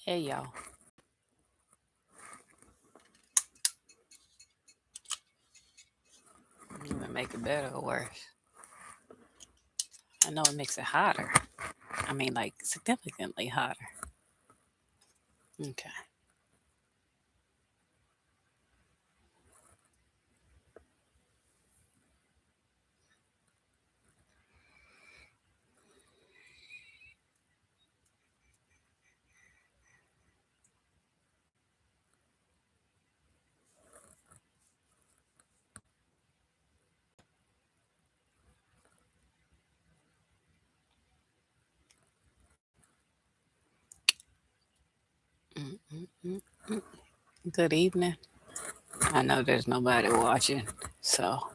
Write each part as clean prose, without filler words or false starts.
Hey y'all. You gonna make it better or worse? I know it makes it hotter. I mean, like significantly hotter. Okay. Mm-mm-mm. Good evening. I know there's nobody watching, so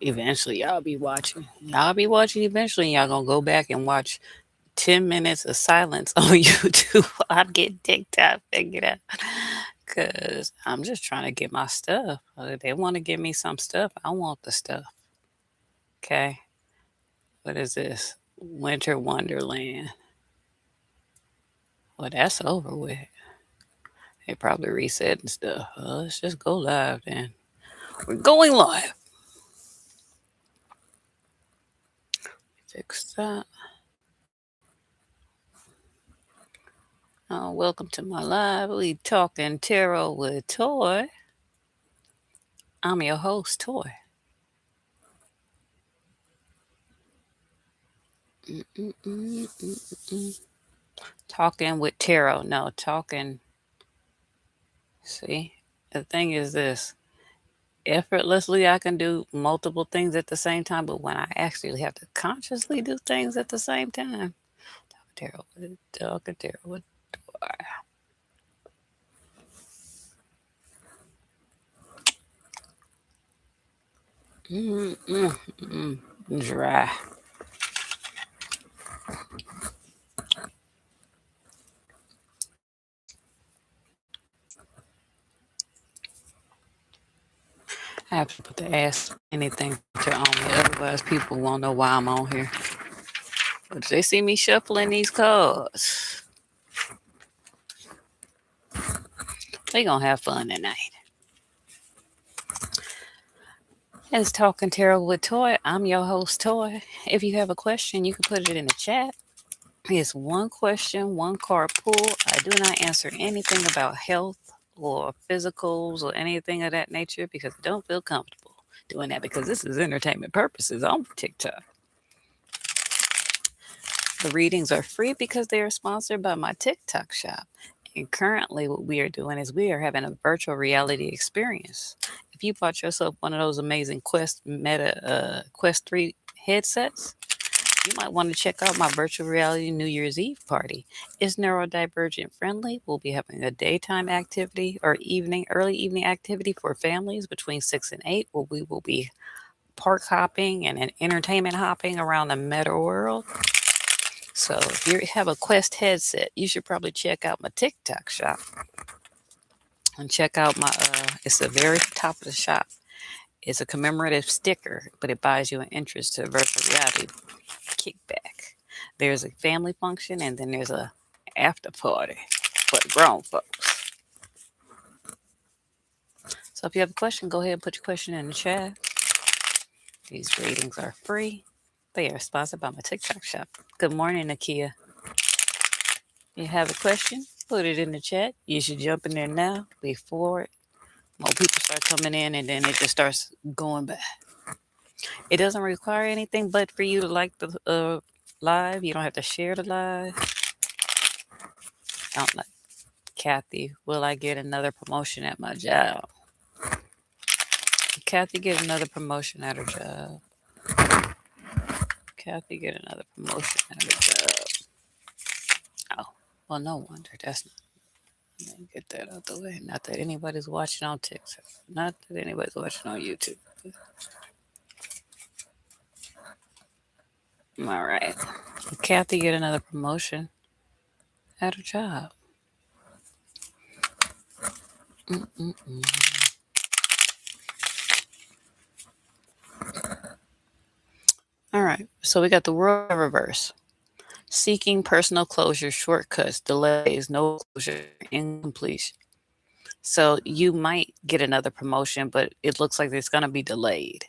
eventually y'all be watching. Y'all be watching eventually. And y'all gonna go back and watch 10 minutes of silence on YouTube. I'll get TikTok figured out. Cause I'm just trying to get my stuff. They want to give me some stuff. I want the stuff. Okay. What is this? Winter Wonderland. Well, that's over with. They probably resetting stuff. Let's just go live then. We're going live. Fix that. Welcome to my live. We talking tarot with Toy. I'm your host, Toy. Mm-mm-mm-mm-mm. Talking with tarot. No, talking. See, the thing is this. Effortlessly, I can do multiple things at the same time, but when I actually have to consciously do things at the same time, tarot with talking tarot with Toy. Dry. I have to put the ask anything feature on me, otherwise people won't know why I'm on here. But if they see me shuffling these cards, they gonna have fun tonight. It's Talking Tarot with Toy. I'm your host, Toy. If you have a question, you can put it in the chat. It's one question, one card pull. I do not answer anything about health or physicals or anything of that nature because I don't feel comfortable doing that because this is entertainment purposes on TikTok. The readings are free because they are sponsored by my TikTok shop. And currently, what we are doing is we are having a virtual reality experience. If you bought yourself one of those amazing Quest 3 headsets, you might want to check out my virtual reality New Year's Eve party. It's neurodivergent friendly. We'll be having a daytime activity or early evening activity for families between 6 and 8, where we will be park hopping and an entertainment hopping around the meta world. So if you have a Quest headset, you should probably check out my TikTok shop and check out my. It's the very top of the shop. It's a commemorative sticker, but it buys you an interest to virtual reality kickback. There's a family function, and then there's a after party for the grown folks. So if you have a question, go ahead and put your question in the chat. These readings are free. They are sponsored by my TikTok shop. Good morning, Nakia. You have a question? Put it in the chat. You should jump in there now before more people start coming in and then it just starts going back. It doesn't require anything but for you to like the live. You don't have to share the live. I don't like Kathy. Will I get another promotion at my job? Kathy get another promotion at her job. Kathy get another promotion at her job. Oh, well, no wonder. That's not. Let me get that out the way. Not that anybody's watching on TikTok. Not that anybody's watching on YouTube. All right. Kathy get another promotion at her job. Mm-mm-mm. All right. So we got the world reverse. Seeking personal closure, shortcuts, delays, no closure, incompletion. So you might get another promotion, but it looks like it's going to be delayed.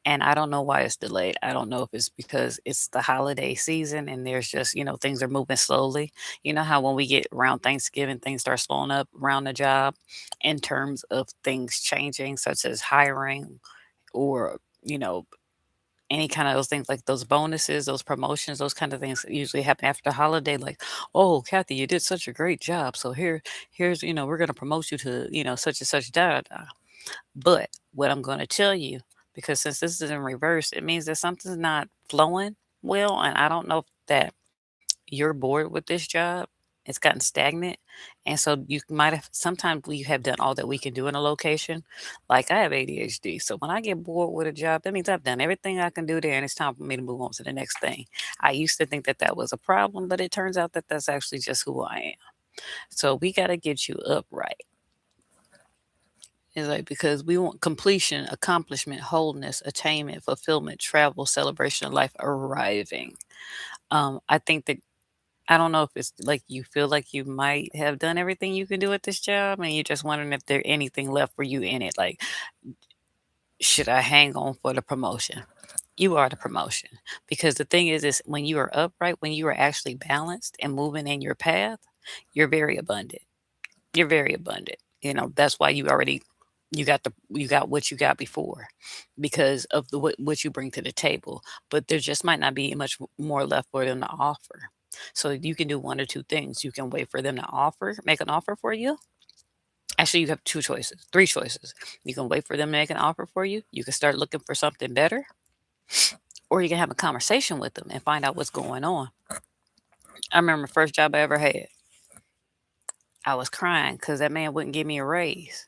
And I don't know why it's delayed. I don't know if it's because it's the holiday season and there's just, things are moving slowly. You know how when we get around Thanksgiving, things start slowing up around the job in terms of things changing, such as hiring or, any kind of those things like those bonuses, those promotions, those kind of things usually happen after the holiday. Like, oh, Kathy, you did such a great job. So here's, we're going to promote you to, such and such, da, da, da. But what I'm going to tell you, because since this is in reverse, it means that something's not flowing well. And I don't know if that you're bored with this job. It's gotten stagnant. And so you might have, sometimes we have done all that we can do in a location. Like I have ADHD. So when I get bored with a job, that means I've done everything I can do there and it's time for me to move on to the next thing. I used to think that that was a problem, but it turns out that that's actually just who I am. So we got to get you upright. It's like because we want completion, accomplishment, wholeness, attainment, fulfillment, travel, celebration of life, arriving. I think that I don't know if it's like you feel like you might have done everything you can do at this job, and you're just wondering if there anything left for you in it. Like, should I hang on for the promotion? You are the promotion because the thing is when you are upright, when you are actually balanced and moving in your path, you're very abundant. You're very abundant. That's why you got what you got before because of the what you bring to the table. But there just might not be much more left for them to offer. So you can do one or two things. You can wait for them to make an offer for you. Actually, you have two choices, three choices. You can wait for them to make an offer for you. You can start looking for something better, or you can have a conversation with them and find out what's going on. I remember the first job I ever had. I was crying because that man wouldn't give me a raise.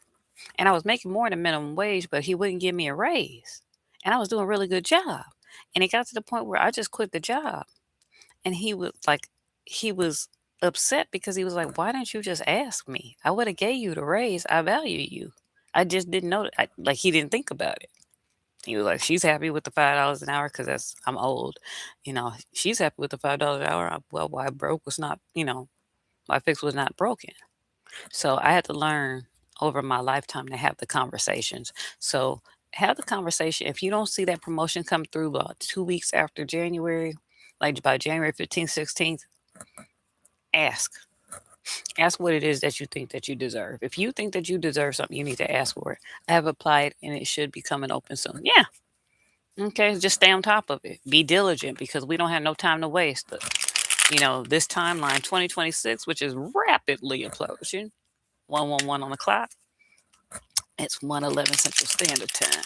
And I was making more than minimum wage, but he wouldn't give me a raise. And I was doing a really good job. And it got to the point where I just quit the job. And he was upset because he was like, "Why didn't you just ask me? I would have gave you the raise. I value you. I just didn't know that." Like he didn't think about it. He was like, "She's happy with the $5 an hour because I'm old. She's happy with the $5 an hour. Well, why broke was not, why fix was not broken." So I had to learn over my lifetime to have the conversations. So have the conversation. If you don't see that promotion come through about 2 weeks after January, like by January 15th, 16th, ask. Ask what it is that you think that you deserve. If you think that you deserve something, you need to ask for it. I have applied and it should be coming open soon. Yeah. Okay. Just stay on top of it. Be diligent because we don't have no time to waste. But, this timeline, 2026, which is rapidly approaching, 111 on the clock. It's 111 Central Standard Time,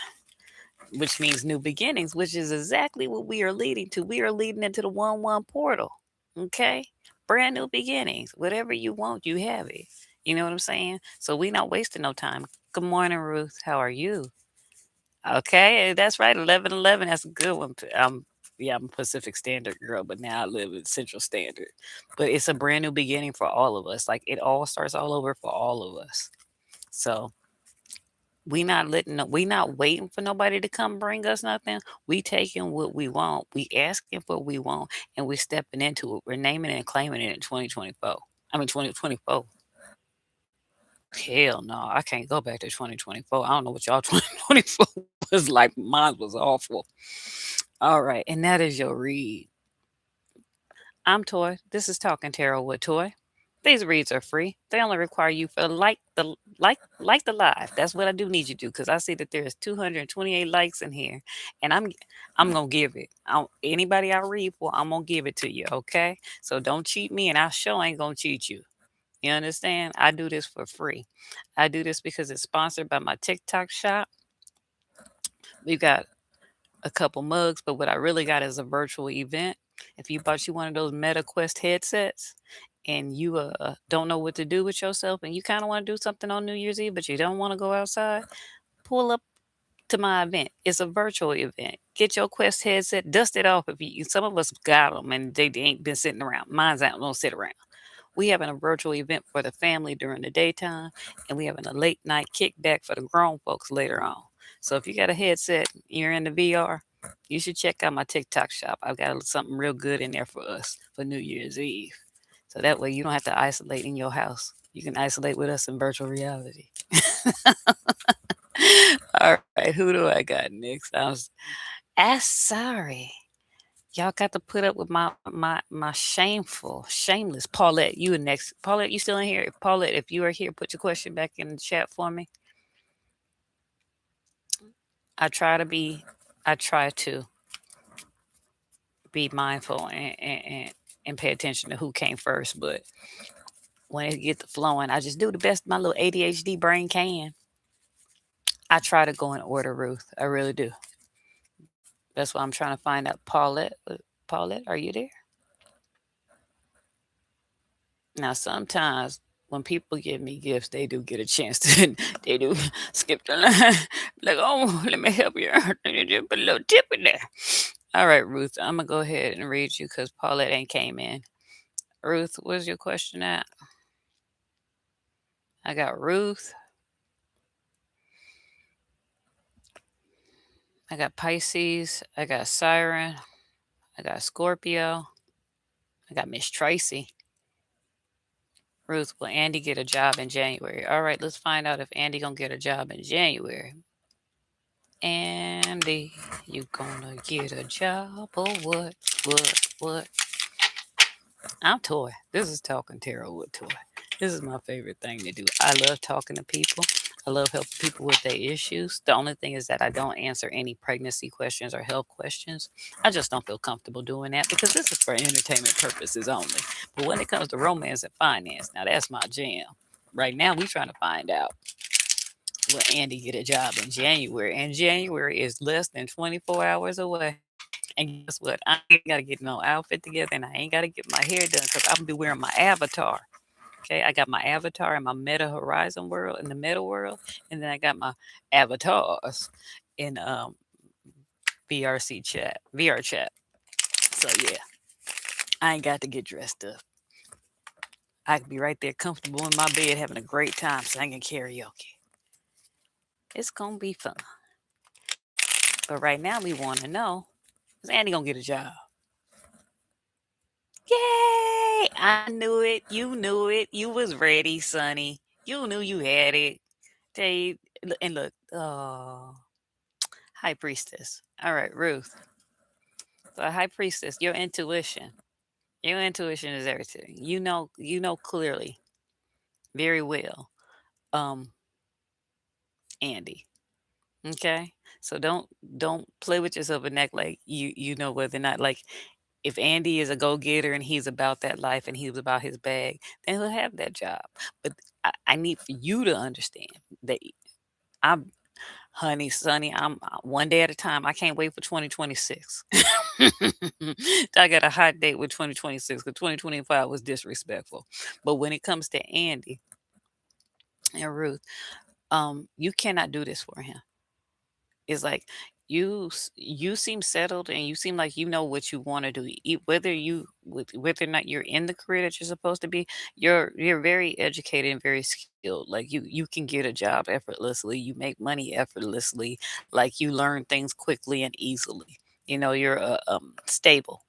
which means new beginnings, which is exactly what we are leading to. We are leading into the 1-1 portal. Okay? Brand new beginnings. Whatever you want, you have it. You know what I'm saying? So we not wasting no time. Good morning, Ruth. How are you? Okay, that's right. 1111. That's a good one. Yeah, I'm a Pacific Standard girl, but now I live in Central Standard. But it's a brand new beginning for all of us. Like it all starts all over for all of us. So we not waiting for nobody to come bring us nothing. We taking what we want. We asking for what we want, and we stepping into it. We're naming it and claiming it in 2024. I mean 2024. Hell no, I can't go back to 2024. I don't know what y'all 2024 was like. Mine was awful. All right, and that is your read. I'm Toy. This is Talking Tarot with Toy. These reads are free. They only require you for like the live. That's what I do need you to do because I see that there's 228 likes in here, and I'm gonna give it. Anybody I read for, I'm gonna give it to you. Okay, so don't cheat me, and I sure ain't gonna cheat you. You understand? I do this for free. I do this because it's sponsored by my TikTok shop. We've got a couple mugs, but what I really got is a virtual event. If you bought you one of those Meta Quest headsets and you don't know what to do with yourself and you kind of want to do something on New Year's Eve, but you don't want to go outside, pull up to my event. It's a virtual event. Get your Quest headset, dust it off. If you, some of us got them and they ain't been sitting around. Mine's out, don't sit around. We having a virtual event for the family during the daytime, and we having a late night kickback for the grown folks later on. So if you got a headset, you're in the VR. You should check out my TikTok shop. I've got something real good in there for us for New Year's Eve. So that way you don't have to isolate in your house. You can isolate with us in virtual reality. All right, who do I got next? Sorry. Y'all got to put up with my shameful, shameless Paulette. You are next. Paulette, you still in here? Paulette, if you are here, put your question back in the chat for me. I try to be I try to be mindful and pay attention to who came first, but when it gets to flowing, I just do the best my little ADHD brain can. I try to go in order, Ruth. I really do. That's why I'm trying to find out. Paulette, are you there? Now, sometimes when people give me gifts, they do get a chance to, they do skip the line. Like, oh, let me help you. Put a little tip in there. All right, Ruth, I'm going to go ahead and read you because Paulette ain't came in. Ruth, where's your question at? I got Ruth. I got Pisces. I got Siren. I got Scorpio. I got Miss Tracy. Ruth, will Andy get a job in January? All right, let's find out if Andy gonna get a job in January. Andy, you gonna get a job or what? What? I'm Toy. This is Talking Tarot with Toy. This is my favorite thing to do. I love talking to people. I love helping people with their issues. The only thing is that I don't answer any pregnancy questions or health questions. I just don't feel comfortable doing that because this is for entertainment purposes only. But when it comes to romance and finance, now that's my jam. Right now, we trying to find out will Andy get a job in January. And January is less than 24 hours away. And guess what? I ain't got to get no outfit together and I ain't got to get my hair done because I'm going to be wearing my avatar. Okay, I got my avatar in my Meta Horizon world, in the Meta world, and then I got my avatars in VR chat. So yeah, I ain't got to get dressed up. I could be right there comfortable in my bed having a great time singing karaoke. It's gonna be fun. But right now we want to know, is Andy gonna get a job? Yay! I knew it. You knew it. You was ready, Sonny. You knew you had it. They and look, oh, High Priestess. All right, Ruth. So High Priestess, your intuition. Your intuition is everything. You know clearly, very well, um, Andy. Okay? So don't play with yourself and act like you know whether or not like if Andy is a go getter and he's about that life and he's about his bag, then he'll have that job. But I need for you to understand that I'm honey, Sonny, I'm one day at a time. I can't wait for 2026. I got a hot date with 2026 because 2025 was disrespectful. But when it comes to Andy and Ruth, you cannot do this for him. It's like you seem settled and you seem like you know what you want to do. Whether or not you're in the career that you're supposed to be, you're very educated and very skilled. Like you can get a job effortlessly. You make money effortlessly. Like you learn things quickly and easily. You're stable.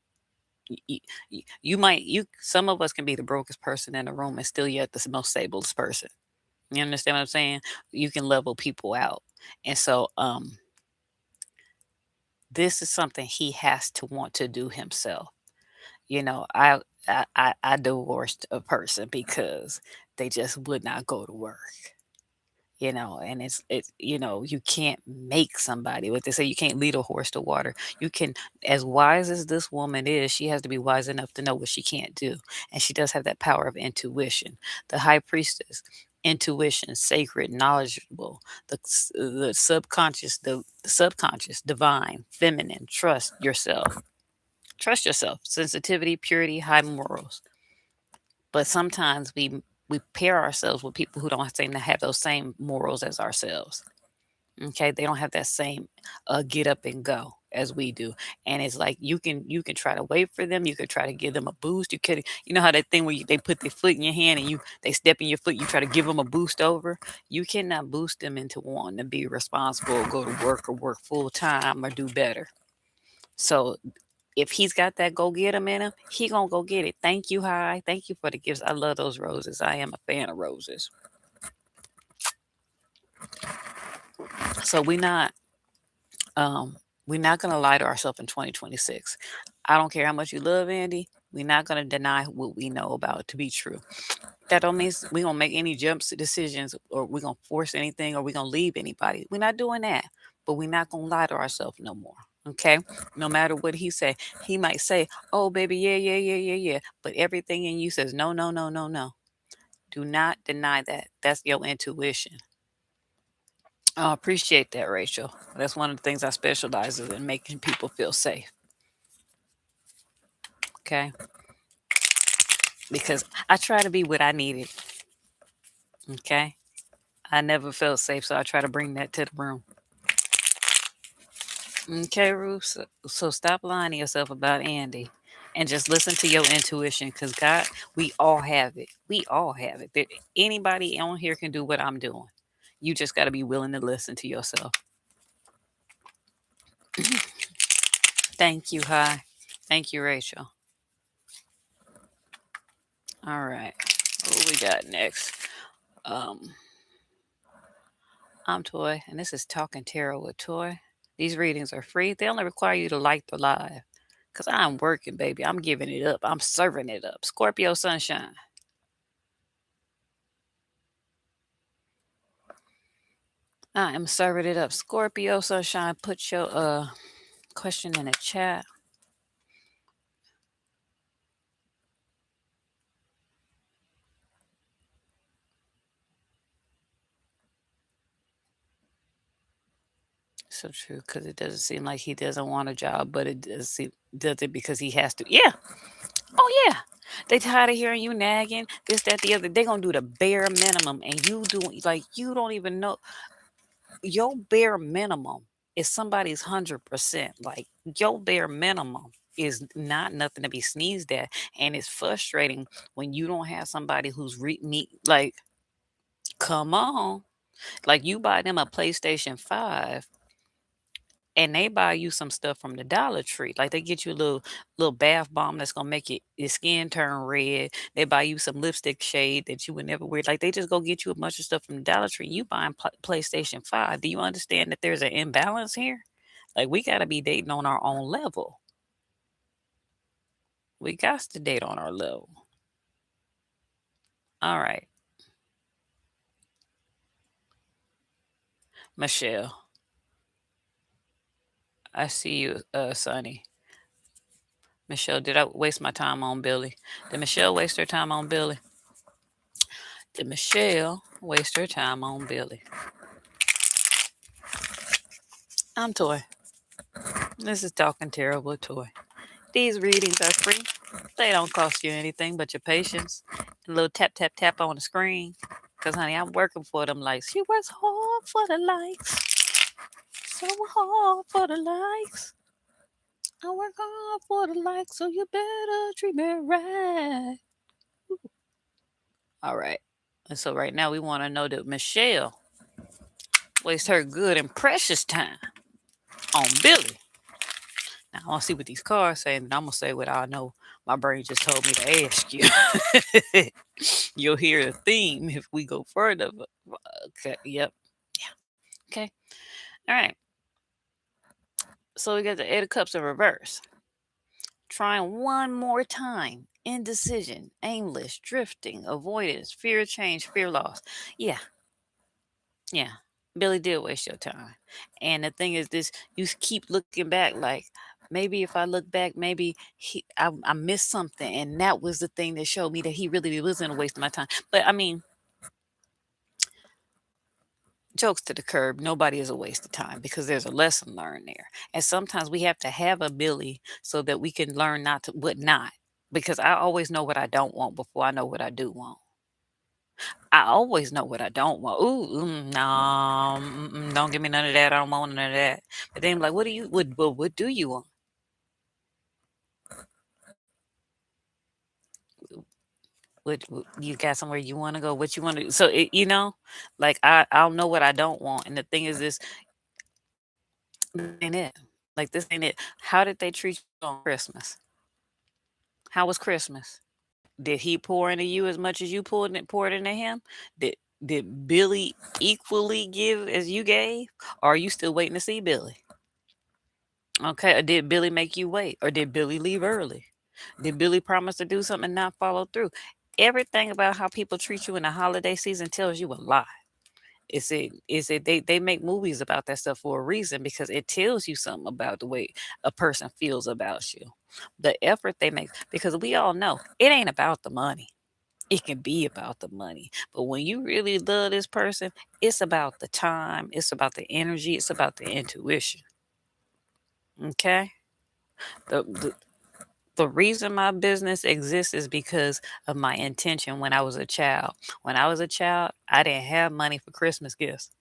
You might some of us can be the brokest person in the room and still yet the most stablest person. You understand what I'm saying? You can level people out. And so this is something he has to want to do himself. You know, I divorced a person because they just would not go to work. And you can't make somebody what they say, you can't lead a horse to water. You can, as wise as this woman is, she has to be wise enough to know what she can't do. And she does have that power of intuition. The high priestess, intuition, sacred, knowledgeable, the subconscious, divine, feminine, trust yourself, sensitivity, purity, high morals. But sometimes we pair ourselves with people who don't seem to have those same morals as ourselves. Okay, they don't have that same get up and go as we do. And it's like you can try to wait for them, you could try to give them a boost. You know how that thing where they put their foot in your hand and they step in your foot, you try to give them a boost over. You cannot boost them into wanting to be responsible, or go to work or work full time or do better. So if he's got that go get him in him, he gonna go get it. Thank you, Hi. Thank you for the gifts. I love those roses. I am a fan of roses. So um we're not gonna lie to ourselves in 2026. I don't care how much you love Andy. We're not gonna deny what we know about to be true. That don't mean we gonna make any jumps decisions or we gonna force anything or we gonna leave anybody. We're not doing that. But we're not gonna lie to ourselves no more. Okay? No matter what he say. He might say, oh baby, yeah, yeah, yeah, yeah, yeah. But everything in you says no, no, no, no, no. Do not deny that. That's your intuition. I appreciate that, Rachel. That's one of the things I specialize in making people feel safe. Okay? Because I try to be what I needed. Okay? I never felt safe, so I try to bring that to the room. Okay, Ruth. So stop lying to yourself about Andy and just listen to your intuition because God, we all have it. We all have it. Anybody on here can do what I'm doing. You just got to be willing to listen to yourself. Thank you, Hi. Thank you, Rachel. All right. What we got next? Um, I'm Toy, and this is Talking Tarot with Toy. These readings are free. They only require you to like the live. Because I'm working, baby. I'm giving it up. I'm serving it up. Scorpio Sunshine. I am serving it up. Scorpio Sunshine, put your question in the chat. So true, because it doesn't seem like he doesn't want a job, but it does it because he has to. Yeah. Oh yeah. They tired of hearing you nagging, this, that, the other. They gonna do the bare minimum, and you do like you don't even know your bare minimum is somebody's 100%. Like your bare minimum is not nothing to be sneezed at, and it's frustrating when you don't have somebody who's me like. Come on. Like you buy them a PlayStation 5 and they buy you some stuff from the Dollar Tree. Like they get you a little bath bomb that's gonna make your skin turn red. They buy you some lipstick shade that you would never wear. Like they just go get you a bunch of stuff from the Dollar Tree. You buying PlayStation 5. Do you understand that there's an imbalance here? Like we gotta be dating on our own level. We got to date on our level. All right, Michelle. I see you, Sonny. Michelle, did I waste my time on Billy? Did Michelle waste her time on Billy? Did Michelle waste her time on Billy? I'm Toy. This is Talking Terrible Toy. These readings are free. They don't cost you anything but your patience. A little tap, tap, tap on the screen. Because, honey, I'm working for them likes. She works hard for the likes. So hard for the likes. I work hard for the likes, so you better treat me right. All right. And so right now we want to know that Michelle wastes her good and precious time on Billy. Now I want to see what these cards say, and I'm gonna say what I know. My brain just told me to ask you. You'll hear a theme if we go further. Okay. Yep. Yeah. Okay. All right. So we got the Eight of Cups in reverse. Trying one more time. Indecision, aimless, drifting, avoidance, fear of change, fear loss. Yeah. Yeah. Billy did waste your time. And the thing is this, you keep looking back like maybe if I look back, maybe I missed something and that was the thing that showed me that he really wasn't a waste of my time. But I mean, jokes to the curb, nobody is a waste of time because there's a lesson learned there. And sometimes we have to have a Billy so that we can learn not to what not. Because I always know what I don't want before I know what I do want. I always know what I don't want. Ooh, no, don't give me none of that. I don't want none of that. But then I'm like, what do you want? What you got somewhere you want to go? What you want to? So like I'll know what I don't want. And the thing is, this ain't it. Like, this ain't it. How did they treat you on Christmas? How was Christmas? Did he pour into you as much as you poured into him? Did did Billy equally give as you gave? Or are you still waiting to see Billy? Okay, or did Billy make you wait? Or did Billy leave early? Did Billy promise to do something and not follow through? Everything about how people treat you in the holiday season tells you a lie. They make movies about that stuff for a reason because it tells you something about the way a person feels about you. The effort they make, because we all know it ain't about the money. It can be about the money. But when you really love this person, it's about the time, it's about the energy, it's about the intuition. Okay? The, the the reason my business exists is because of my intention when I was a child. When I was a child, I didn't have money for Christmas gifts.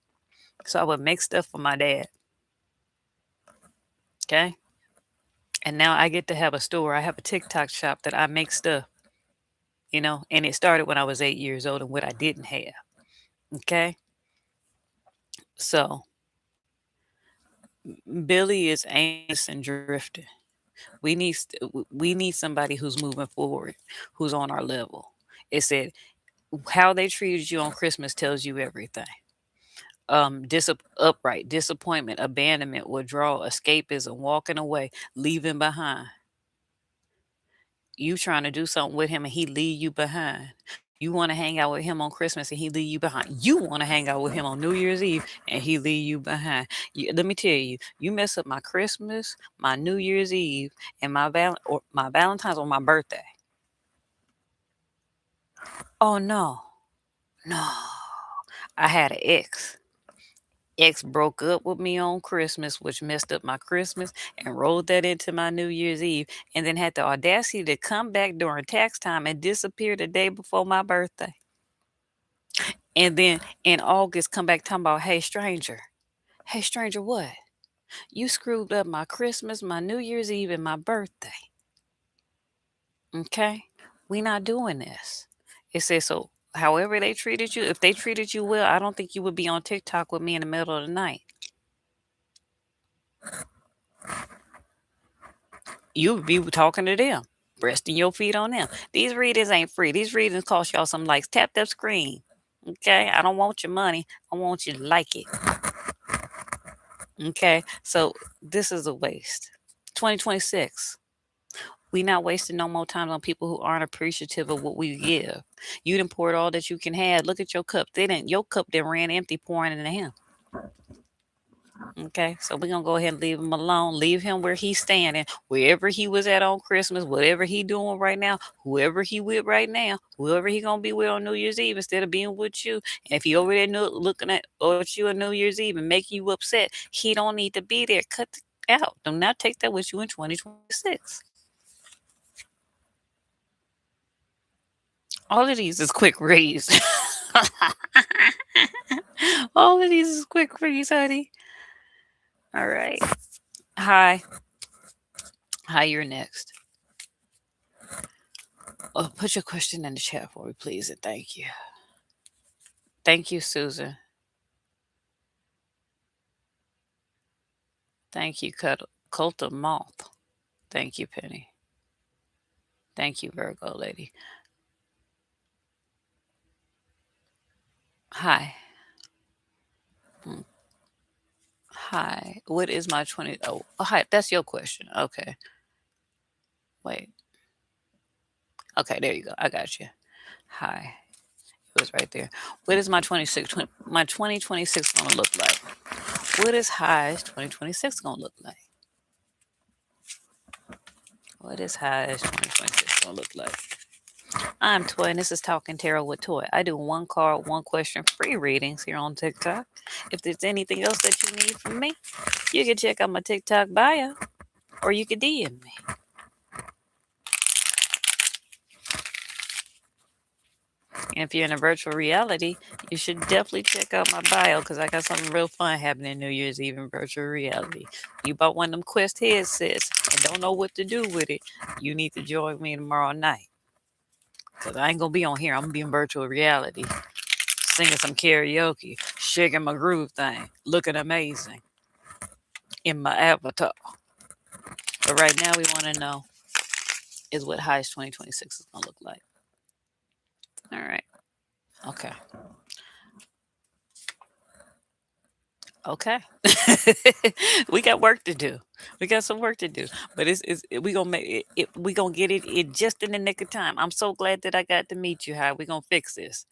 So I would make stuff for my dad. Okay? And now I get to have a store. I have a TikTok shop that I make stuff, and it started when I was 8 years old and what I didn't have. Okay? So Billy is aimless and drifting. We need somebody who's moving forward, who's on our level. It said how they treated you on Christmas tells you everything. Upright disappointment, abandonment, withdrawal, escapism, walking away, leaving behind. You trying to do something with him and he leave you behind. You want to hang out with him on Christmas and he leave you behind. You want to hang out with him on New Year's Eve and he leave you behind. Let me tell you, you mess up my Christmas, my New Year's Eve, and my Valentine's or my birthday. Oh no, no. I had an ex broke up with me on Christmas, which messed up my Christmas and rolled that into my New Year's Eve, and then had the audacity to come back during tax time and disappear the day before my birthday. And then in August, come back talking about, hey, stranger. Hey, stranger, what? You screwed up my Christmas, my New Year's Eve, and my birthday. Okay? We not doing this. It says so. However they treated you, if they treated you well, I don't think you would be on TikTok with me in the middle of the night. You would be talking to them, resting your feet on them. These readings ain't free. These readings cost y'all some likes. Tap that screen. Okay? I don't want your money. I want you to like it. Okay? So this is a waste. 2026. We not wasting no more time on people who aren't appreciative of what we give. You done poured all that you can have. Look at your cup. Your cup that ran empty pouring into him. Okay, so we're gonna go ahead and leave him alone. Leave him where he's standing, wherever he was at on Christmas, whatever he doing right now, whoever he with right now, whoever he gonna be with on New Year's Eve instead of being with you. And if he over there looking at you on New Year's Eve and making you upset, he don't need to be there. Cut it out. Do not take that with you in 2026. All of these is quick reads. All of these is quick reads, honey. All right. Hi. Hi, you're next. Oh, put your question in the chat for me, please, and thank you. Thank you, Susan. Thank you, Cult of Moth. Thank you, Penny. Thank you, Virgo lady. Hi. Hmm. Hi. What is my 20? Oh, hi. That's your question. Okay. Wait. Okay, there you go. I got you. Hi. It was right there. What is my 2026 going to look like? What is highs 2026 going to look like? What is highs 2026 going to look like? I'm Toy, and this is Talking Tarot with Toy. I do one card, one question free readings here on TikTok. If there's anything else that you need from me, you can check out my TikTok bio or you can DM me. And if you're in a virtual reality, you should definitely check out my bio because I got something real fun happening New Year's Eve in virtual reality. You bought one of them Quest headsets and don't know what to do with it, you need to join me tomorrow night. Because I ain't going to be on here. I'm going to be in virtual reality, singing some karaoke, shaking my groove thing, looking amazing in my avatar. But right now, we want to know is what highest 2026 is going to look like. All right. Okay. Okay. We got work to do. We got some work to do. But we gonna make we gonna get it just in the nick of time. I'm so glad that I got to meet you. How we gonna fix this?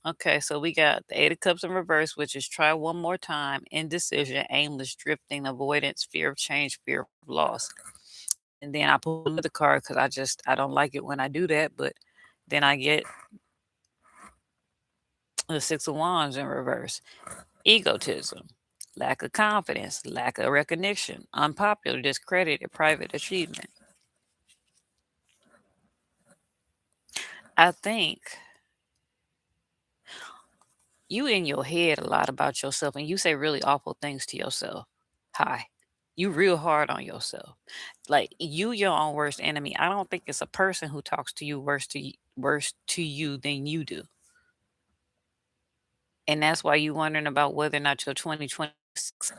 Okay, so we got the Eight of Cups in reverse, which is try one more time, indecision, aimless drifting, avoidance, fear of change, fear of loss. And then I pull another card because I don't like it when I do that. But then I get the Six of Wands in reverse. Egotism, lack of confidence, lack of recognition, unpopular, discredited, private achievement. I think you in your head a lot about yourself and you say really awful things to yourself. Hi. You real hard on yourself. Like you your own worst enemy. I don't think it's a person who talks to you worse to you than you do. And that's why you wondering about whether or not your 2026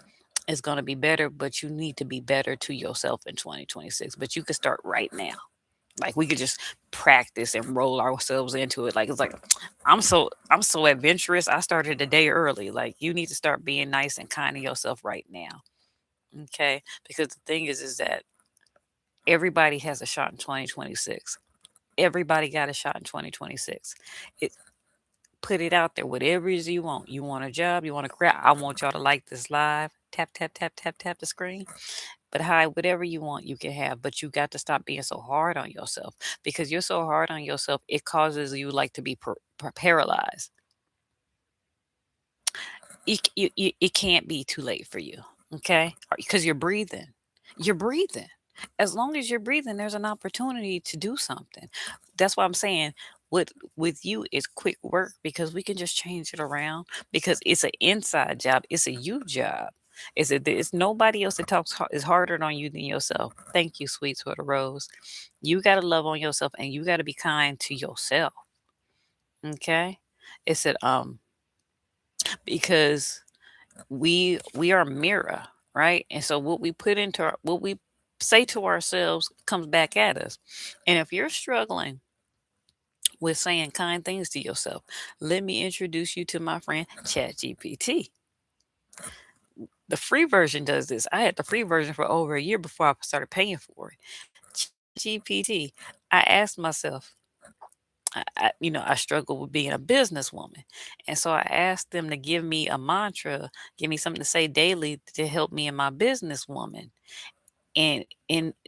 is going to be better, but you need to be better to yourself in 2026. But you can start right now. Like we could just practice and roll ourselves into it. Like it's like I'm so adventurous. I started a day early. Like you need to start being nice and kind to yourself right now. Okay? Because the thing is that everybody has a shot in 2026. Everybody got a shot in 2026. It put it out there, whatever it is you want. You want a job, you want a career. I want y'all to like this live. Tap, tap, tap, tap, tap the screen. But hi, whatever you want, you can have. But you got to stop being so hard on yourself because you're so hard on yourself. It causes you like to be paralyzed. It can't be too late for you, okay? Because you're breathing. You're breathing. As long as you're breathing, there's an opportunity to do something. That's why I'm saying with you it's quick work because we can just change it around because it's an inside job. It's a you job. It's nobody else that is harder on you than yourself. Thank you, sweet sort of rose. You got to love on yourself and you got to be kind to yourself. Okay? It said because we are a mirror, right? And so what we say to ourselves comes back at us. And if you're struggling with saying kind things to yourself, let me introduce you to my friend ChatGPT. The free version does this. I had the free version for over a year before I started paying for it. GPT. I asked myself, I struggle with being a businesswoman. And so I asked them to give me a mantra, give me something to say daily to help me in my businesswoman. And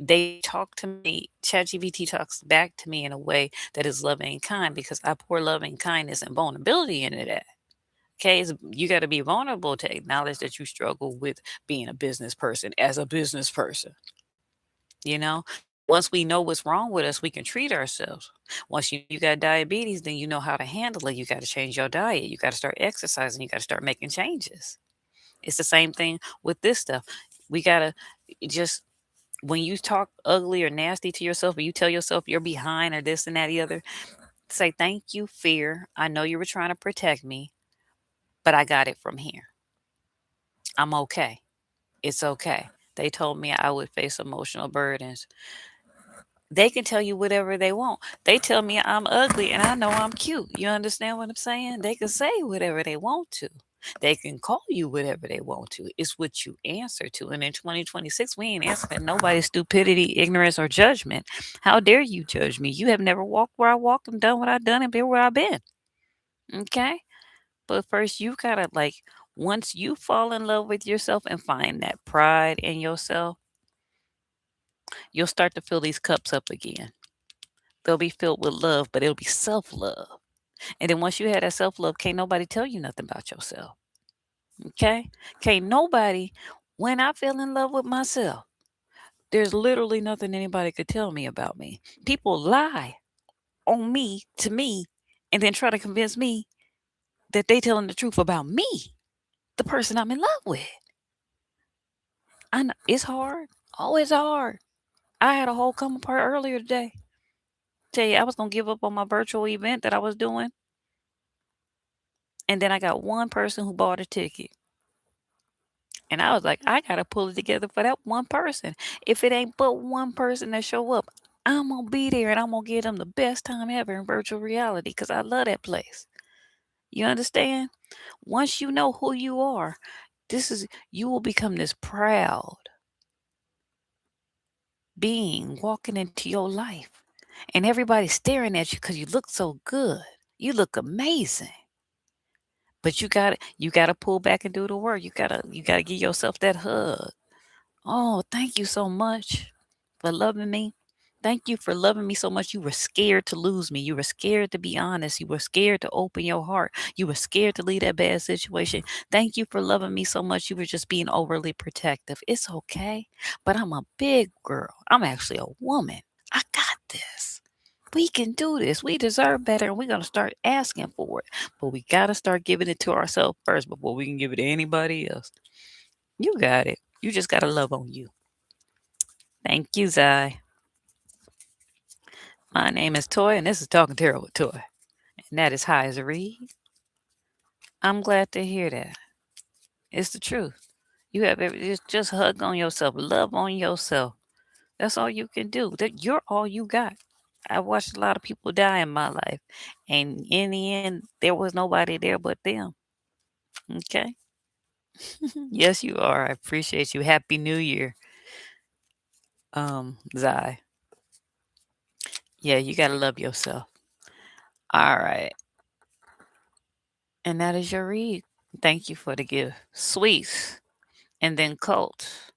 they talk to me, ChatGPT talks back to me in a way that is loving and kind because I pour loving kindness and vulnerability into that. Okay, you got to be vulnerable to acknowledge that you struggle with being a business person as a business person. You know, once we know what's wrong with us, we can treat ourselves. Once you got diabetes, then you know how to handle it. You got to change your diet. You got to start exercising. You got to start making changes. It's the same thing with this stuff. We got to just, when you talk ugly or nasty to yourself, or you tell yourself you're behind or this and that, the other, say, thank you, fear. I know you were trying to protect me, but I got it from here. I'm okay. It's okay. They told me I would face emotional burdens. They can tell you whatever they want. They tell me I'm ugly and I know I'm cute. You understand what I'm saying? They can say whatever they want to. They can call you whatever they want to. It's what you answer to. And in 2026, we ain't answering nobody's stupidity, ignorance, or judgment. How dare you judge me? You have never walked where I walked and done what I've done and been where I've been. Okay? But first, you gotta once you fall in love with yourself and find that pride in yourself, you'll start to fill these cups up again. They'll be filled with love, but it'll be self love. And then once you have that self love, can't nobody tell you nothing about yourself. Okay? Can't nobody, when I fell in love with myself, there's literally nothing anybody could tell me about me. People lie on me to me and then try to convince me that they telling the truth about me, the person I'm in love with. I know it's hard. Oh, it's hard. I had a whole come apart earlier today. Tell you, I was gonna give up on my virtual event that I was doing, and then I got one person who bought a ticket. And I was like, I gotta pull it together for that one person. If it ain't but one person that show up, I'm gonna be there and I'm gonna give them the best time ever in virtual reality because I love that place. You understand? Once you know who you are, you will become this proud being walking into your life. And everybody's staring at you because you look so good. You look amazing. But you gotta pull back and do the work. You gotta give yourself that hug. Oh, thank you so much for loving me. Thank you for loving me so much. You were scared to lose me. You were scared to be honest. You were scared to open your heart. You were scared to leave that bad situation. Thank you for loving me so much. You were just being overly protective. It's okay. But I'm a big girl. I'm actually a woman. I got this. We can do this. We deserve better. And we're going to start asking for it. But we got to start giving it to ourselves first before we can give it to anybody else. You got it. You just got to love on you. Thank you, Zai. My name is Toy, and this is Talking Tarot with Toy. And that is high as a read. I'm glad to hear that. It's the truth. Just hug on yourself, love on yourself. That's all you can do. That you're all you got. I watched a lot of people die in my life, and in the end, there was nobody there but them. Okay. Yes, you are. I appreciate you. Happy New Year, Zai. Yeah, you gotta love yourself. All right. And that is your read. Thank you for the gift. Sweets. And then cult.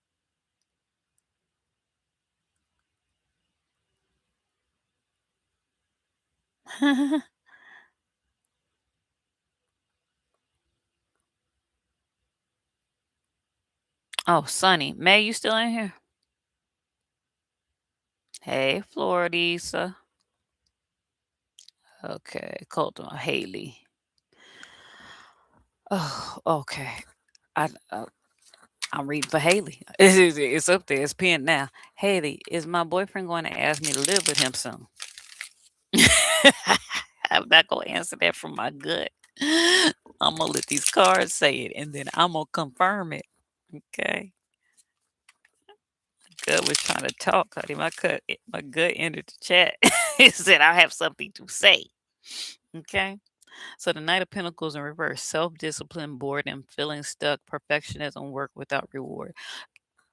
Oh, Sunny. May, you still in here? Hey, Floridisa. Okay. Cult on Haley. Oh, okay. I, uh, I'm reading for Haley. It's up there. It's pinned now. Haley, is my boyfriend going to ask me to live with him soon? I'm not going to answer that from my gut. I'm going to let these cards say it and then I'm going to confirm it. Okay. Gut was trying to talk, honey. My gut entered the chat. It said I have something to say. Okay. So the Knight of Pentacles in reverse, self-discipline, boredom, feeling stuck, perfectionism, work without reward.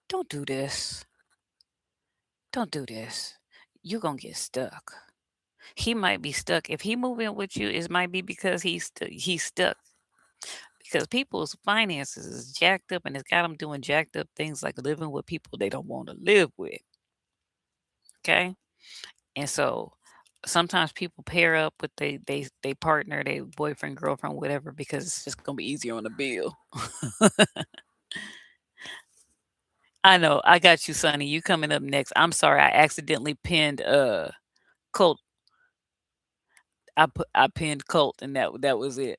Don't do this. Don't do this. You're gonna get stuck. He might be stuck. If he move in with you, it might be because he's stuck. Because people's finances is jacked up and it's got them doing jacked up things like living with people they don't want to live with. Okay. And so sometimes people pair up with they partner, they boyfriend, girlfriend, whatever, because it's just gonna be easier on the bill. I know. I got you, Sonny. You coming up next. I'm sorry, I accidentally pinned Colt. I pinned Colt and that was it.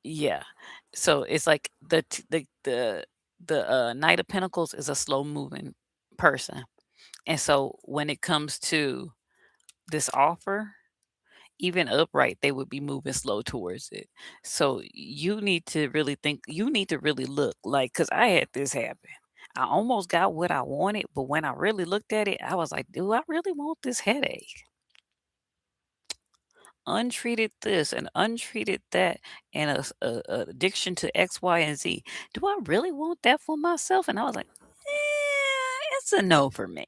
Yeah. So it's like the Knight of Pentacles is a slow moving person. And so when it comes to this offer, even upright, they would be moving slow towards it. So you need to really look like, because I had this happen. I almost got what I wanted, but when I really looked at it, I was like, do I really want this headache? Untreated this and untreated that, and a addiction to X, Y, and Z. Do I really want that for myself? And I was like, it's a no for me.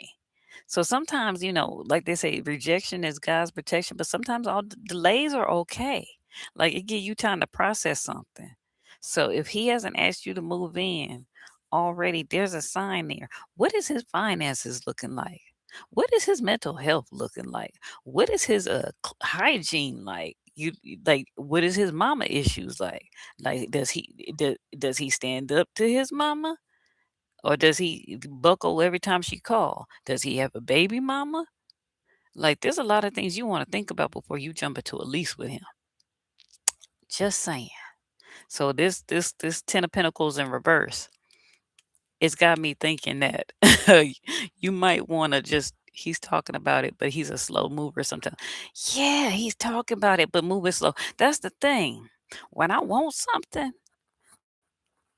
So sometimes, like they say, rejection is God's protection, but sometimes all delays are okay. Like it give you time to process something. So if he hasn't asked you to move in already, there's a sign there. What is his finances looking like? What is his mental health looking like? What is his hygiene like? Like, what is his mama issues like? Like, does he stand up to his mama? Or does he buckle every time she call? Does he have a baby mama? Like, there's a lot of things you want to think about before you jump into a lease with him. Just saying. So this Ten of Pentacles in reverse, it's got me thinking that you might want to just. He's talking about it, but he's a slow mover sometimes. Yeah, he's talking about it, but moving slow. That's the thing. When I want something,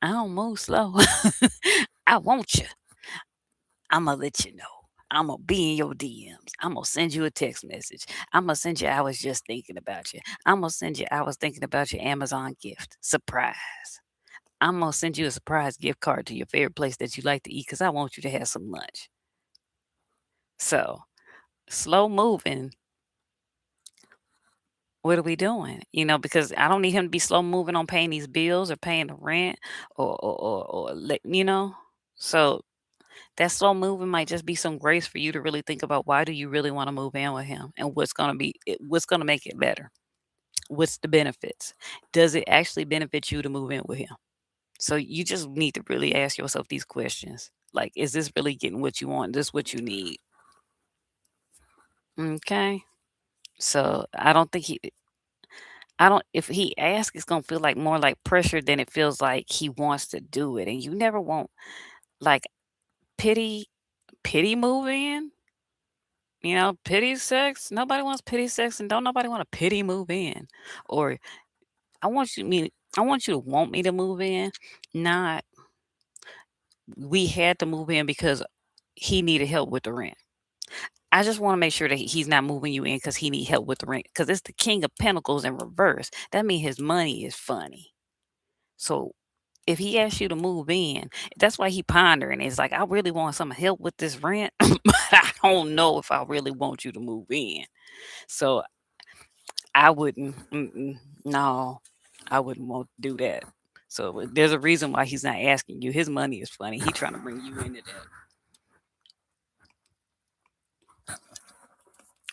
I don't move slow. I want you. I'ma let you know. I'ma be in your DMs. I'ma send you a text message. I'ma send you I was just thinking about you. I'ma send you I was thinking about your Amazon gift. Surprise. I'm gonna send you a surprise gift card to your favorite place that you like to eat because I want you to have some lunch. So slow moving, what are we doing? Because I don't need him to be slow moving on paying these bills or paying the rent or. So that slow moving might just be some grace for you to really think about why do you really want to move in with him and what's gonna make it better. What's the benefits? Does it actually benefit you to move in with him? So you just need to really ask yourself these questions. Like, is this really getting what you want? Is this what you need? Okay. So I don't, if he asks, it's going to feel like more like pressure than it feels like he wants to do it. And you never want like pity, pity move in, pity sex. Nobody wants pity sex and don't nobody want a pity move in. Or I want you to want me to move in, not we had to move in because he needed help with the rent. I just want to make sure that he's not moving you in because he need help with the rent. Because it's the King of Pentacles in reverse. That means his money is funny. So if he asks you to move in, that's why he pondering. It's like I really want some help with this rent, but I don't know if I really want you to move in. So I wouldn't. No, I wouldn't want to do that. So there's a reason why he's not asking you. His money is funny. He trying to bring you into that.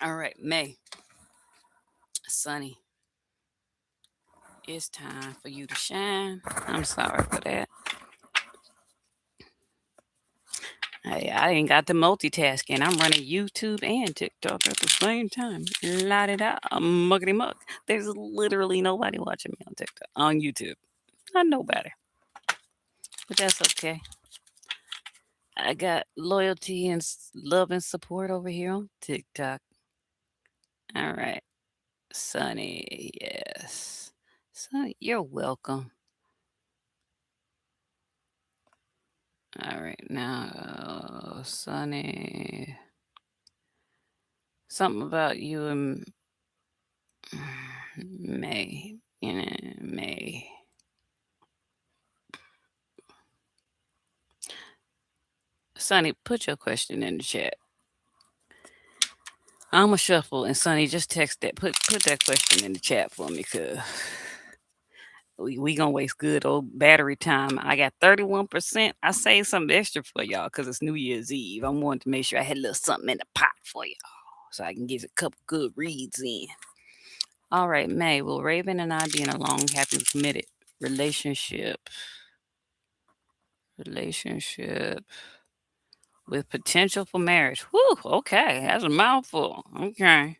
All right, May, Sunny. It's time for you to shine. I'm sorry for that. I ain't got the multitasking. I'm running YouTube and TikTok at the same time. La da da, muckety muck. There's literally nobody watching me on TikTok, on YouTube. Not nobody. But that's okay. I got loyalty and love and support over here on TikTok. All right. Sunny, yes. Sunny, you're welcome. All right, now, Sunny. Something about you and May. May. Sonny, put your question in the chat. I'm a shuffle and Sonny just text that. Put that question in the chat for me, cause we gonna waste good old battery time. I got 31%. I saved something extra for y'all because it's New Year's Eve. I wanted to make sure I had a little something in the pot for y'all so I can get a couple good reads in. All right, May. Will Raven and I be in a long, happy, committed relationship? Relationship with potential for marriage. Whew, okay, that's a mouthful. Okay.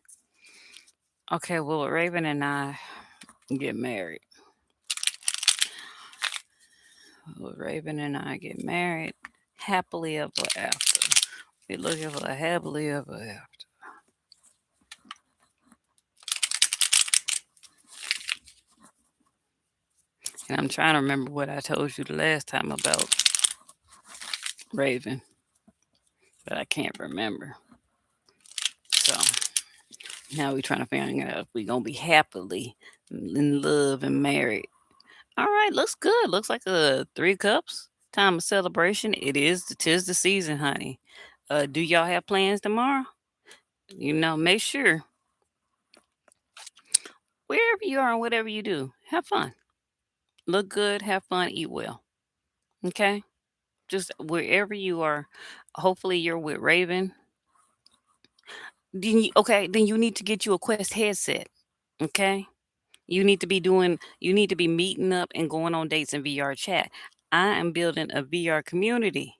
Okay, will Raven and I get married? Will Raven and I get married happily ever after? We're looking for a happily ever after. And I'm trying to remember what I told you the last time about Raven, but I can't remember. So now we're trying to figure out if we're gonna be happily in love and married. All right, looks good. Looks like a 3 cups. Time of celebration. Tis the season, honey. Do y'all have plans tomorrow? Make sure wherever you are and whatever you do, have fun. Look good, have fun, eat well. Okay? Just wherever you are. Hopefully you're with Raven. Then you need to get you a Quest headset. Okay? You need to be meeting up and going on dates in VR chat. I am building a VR community.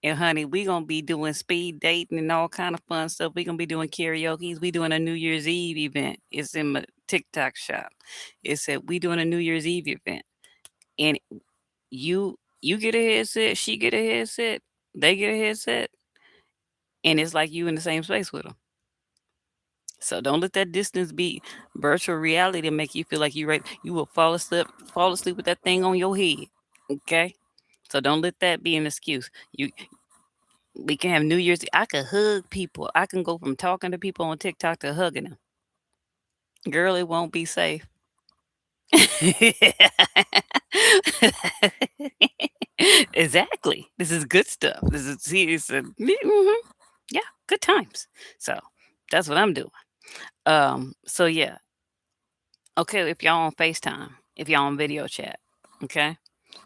And honey, we gonna be doing speed dating and all kind of fun stuff. We gonna be doing karaoke's. We doing a New Year's Eve event. It's in my TikTok shop. It said we doing a New Year's Eve event, and you get a headset, she get a headset, they get a headset, and it's like you in the same space with them. So don't let that distance be virtual reality to make you feel like you're right. You will fall asleep with that thing on your head. Okay. So don't let that be an excuse. We can have New Year's. I could hug people. I can go from talking to people on TikTok to hugging them. Girl, it won't be safe. Exactly. This is good stuff. This is see, it's a, yeah, good times. So that's what I'm doing. So yeah. Okay, if y'all on FaceTime, if y'all on video chat, okay?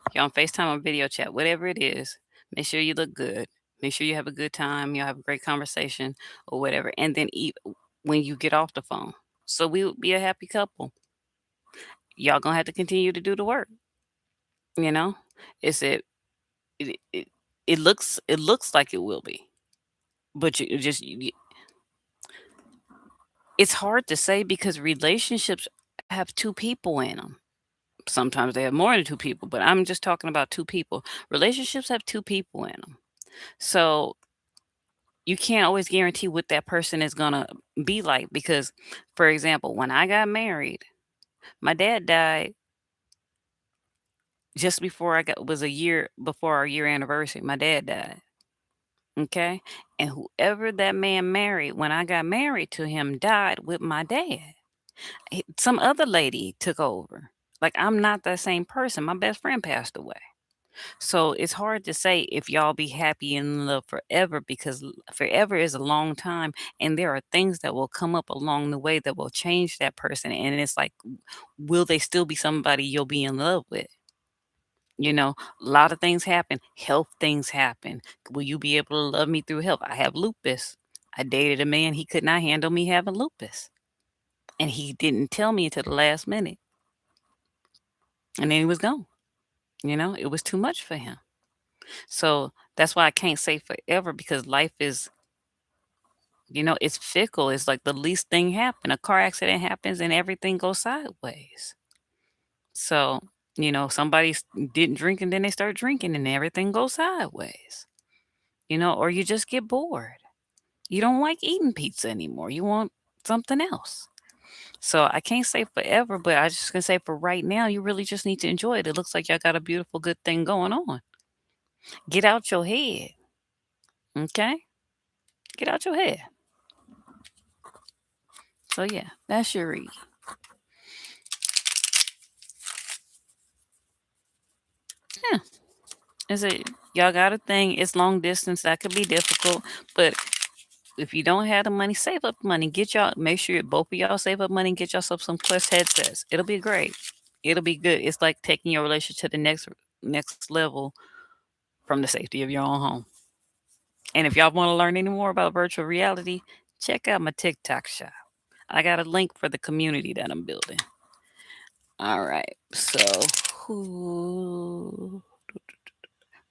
If y'all on FaceTime or video chat, whatever it is, make sure you look good. Make sure you have a good time, you'll have a great conversation or whatever. And then when you get off the phone. So we would be a happy couple. Y'all gonna have to continue to do the work, you know? It's it it, it looks like it will be. But it's hard to say because relationships have two people in them. Sometimes they have more than two people, but I'm just talking about two people. Relationships have two people in them. So you can't always guarantee what that person is going to be like because, for example, when I got married, my dad died just before I got was a year before our year anniversary. My dad died. Okay. And whoever that man married when I got married to him died with my dad. Some other lady took over. Like I'm not that same person. My best friend passed away. So it's hard to say if y'all be happy in love forever because forever is a long time and there are things that will come up along the way that will change that person and it's like will they still be somebody you'll be in love with? A lot of things happen. Health things happen. Will you be able to love me through health? I have lupus. I dated a man, he could not handle me having lupus. And he didn't tell me until the last minute. And then he was gone. It was too much for him. So that's why I can't say forever because life is, it's fickle. It's like the least thing happen. A car accident happens and everything goes sideways. So, somebody didn't drink and then they start drinking and everything goes sideways. Or you just get bored. You don't like eating pizza anymore. You want something else. So I can't say forever, but I just can say for right now, you really just need to enjoy it. It looks like y'all got a beautiful, good thing going on. Get out your head. Okay? Get out your head. So yeah, that's your read. Yeah. Is it y'all got a thing? It's long distance. That could be difficult. But if you don't have the money, save up money. Make sure both of y'all save up money and get yourself some Quest headsets. It'll be great. It'll be good. It's like taking your relationship to the next level from the safety of your own home. And if y'all want to learn any more about virtual reality, check out my TikTok shop. I got a link for the community that I'm building. All right. So, who?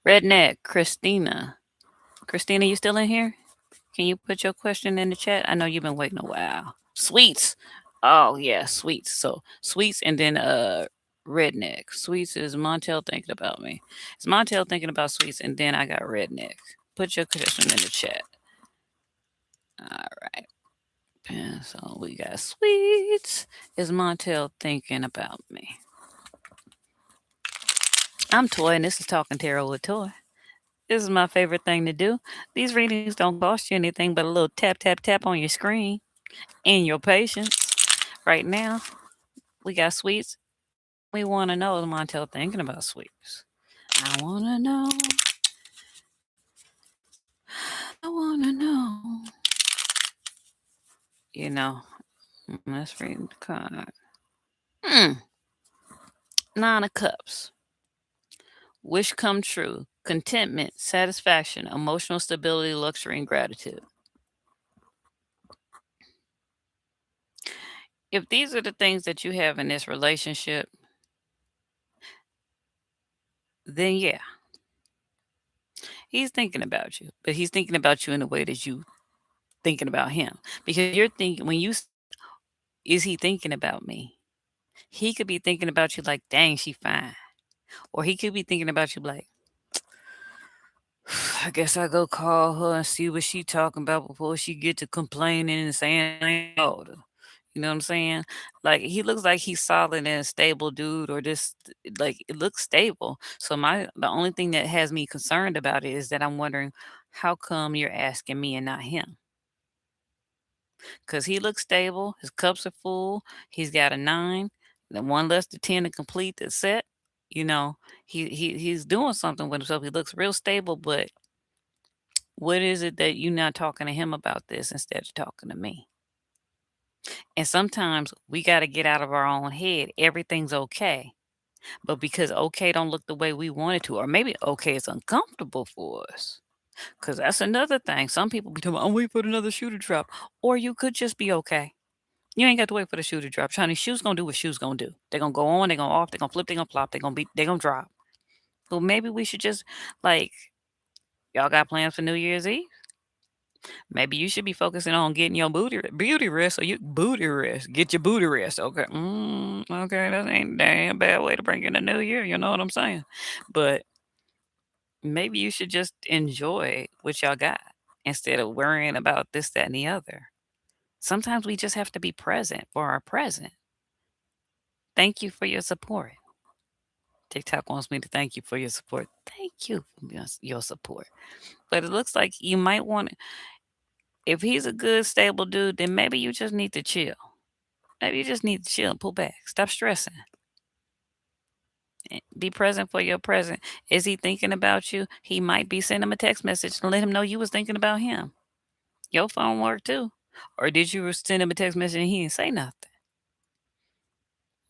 Redneck, Christina. Christina, you still in here? Can you put your question in the chat? I know you've been waiting a while. Sweets. Oh yeah, sweets. So sweets and then redneck. Sweets is Montel thinking about me. It's Montel thinking about sweets and then I got redneck. Put your question in the chat. All right. And so we got sweets. Is Montel thinking about me? I'm Toy and this is Talking Tarot with Toy. This is my favorite thing to do. These readings don't cost you anything but a little tap, tap, tap on your screen and your patience. Right now, we got sweets. We want to know is Montel thinking about sweets? I want to know. I want to know. You know, let's read the card. Hmm. Nine of Cups. Wish come true. Contentment, satisfaction, emotional stability, luxury, and gratitude. If these are the things that you have in this relationship, then yeah, he's thinking about you, but he's thinking about you in a way that you thinking about him because you're thinking is he thinking about me? He could be thinking about you like, dang, she fine, or he could be thinking about you like, I guess I go call her and see what she talking about before she get to complaining and saying I ain't called her. You know what I'm saying? Like he looks like he's solid and a stable dude, or just like it looks stable. So the only thing that has me concerned about it is that I'm wondering how come you're asking me and not him? Because he looks stable. His cups are full. He's got a nine, then one less to 10 to complete the set. You know, he's doing something with himself. He looks real stable, but what is it that you're not talking to him about this instead of talking to me? And sometimes we got to get out of our own head. Everything's okay. But because okay don't look the way we want it to, or maybe okay is uncomfortable for us. Because that's another thing. Some people be talking, I'm waiting for another shoe to drop. Or you could just be okay. You ain't got to wait for the shoe to drop. Shiny shoes gonna do what shoes gonna do. They're gonna go on, they're gonna off, they're gonna flip, they're gonna plop, they're gonna drop. Well, maybe we should just like y'all got plans for New Year's Eve? Maybe you should be focusing on getting your beauty rest, or you booty rest. Get your booty rest. Okay. Okay, that ain't damn bad way to bring in the new year. You know what I'm saying? But maybe you should just enjoy what y'all got instead of worrying about this, that, and the other. Sometimes we just have to be present for our present. Thank you for your support. TikTok wants me to thank you for your support. Thank you for your support. But it looks like you might want, if he's a good, stable dude, then maybe you just need to chill. Maybe you just need to chill and pull back. Stop stressing. Be present for your present. Is he thinking about you? He might be. Send him a text message to let him know you was thinking about him. Your phone worked too. Or did you send him a text message and he didn't say nothing?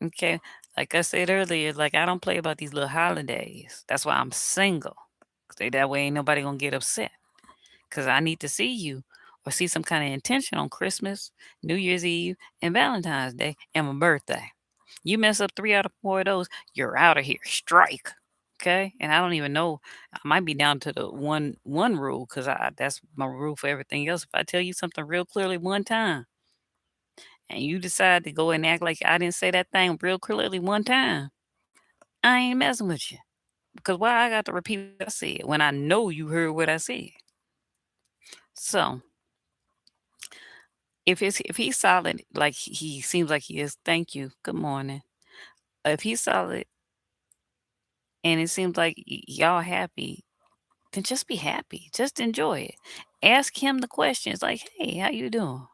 Okay. Like I said earlier, like I don't play about these little holidays. That's why I'm single. 'Cause that way ain't nobody gonna get upset. Because I need to see you or see some kind of intention on Christmas, New Year's Eve, and Valentine's Day, and my birthday. You mess up 3 out of 4 of those, you're out of here. Strike. Okay? And I don't even know. I might be down to the one rule because that's my rule for everything else. If I tell you something real clearly one time and you decide to go and act like I didn't say that thing real clearly one time, I ain't messing with you. Because why I got to repeat what I said when I know you heard what I said? So if he's solid, like he seems like he is, thank you. Good morning. If he's solid and it seems like y'all happy, then just be happy. Just enjoy it. Ask him the questions like, "Hey, how you doing?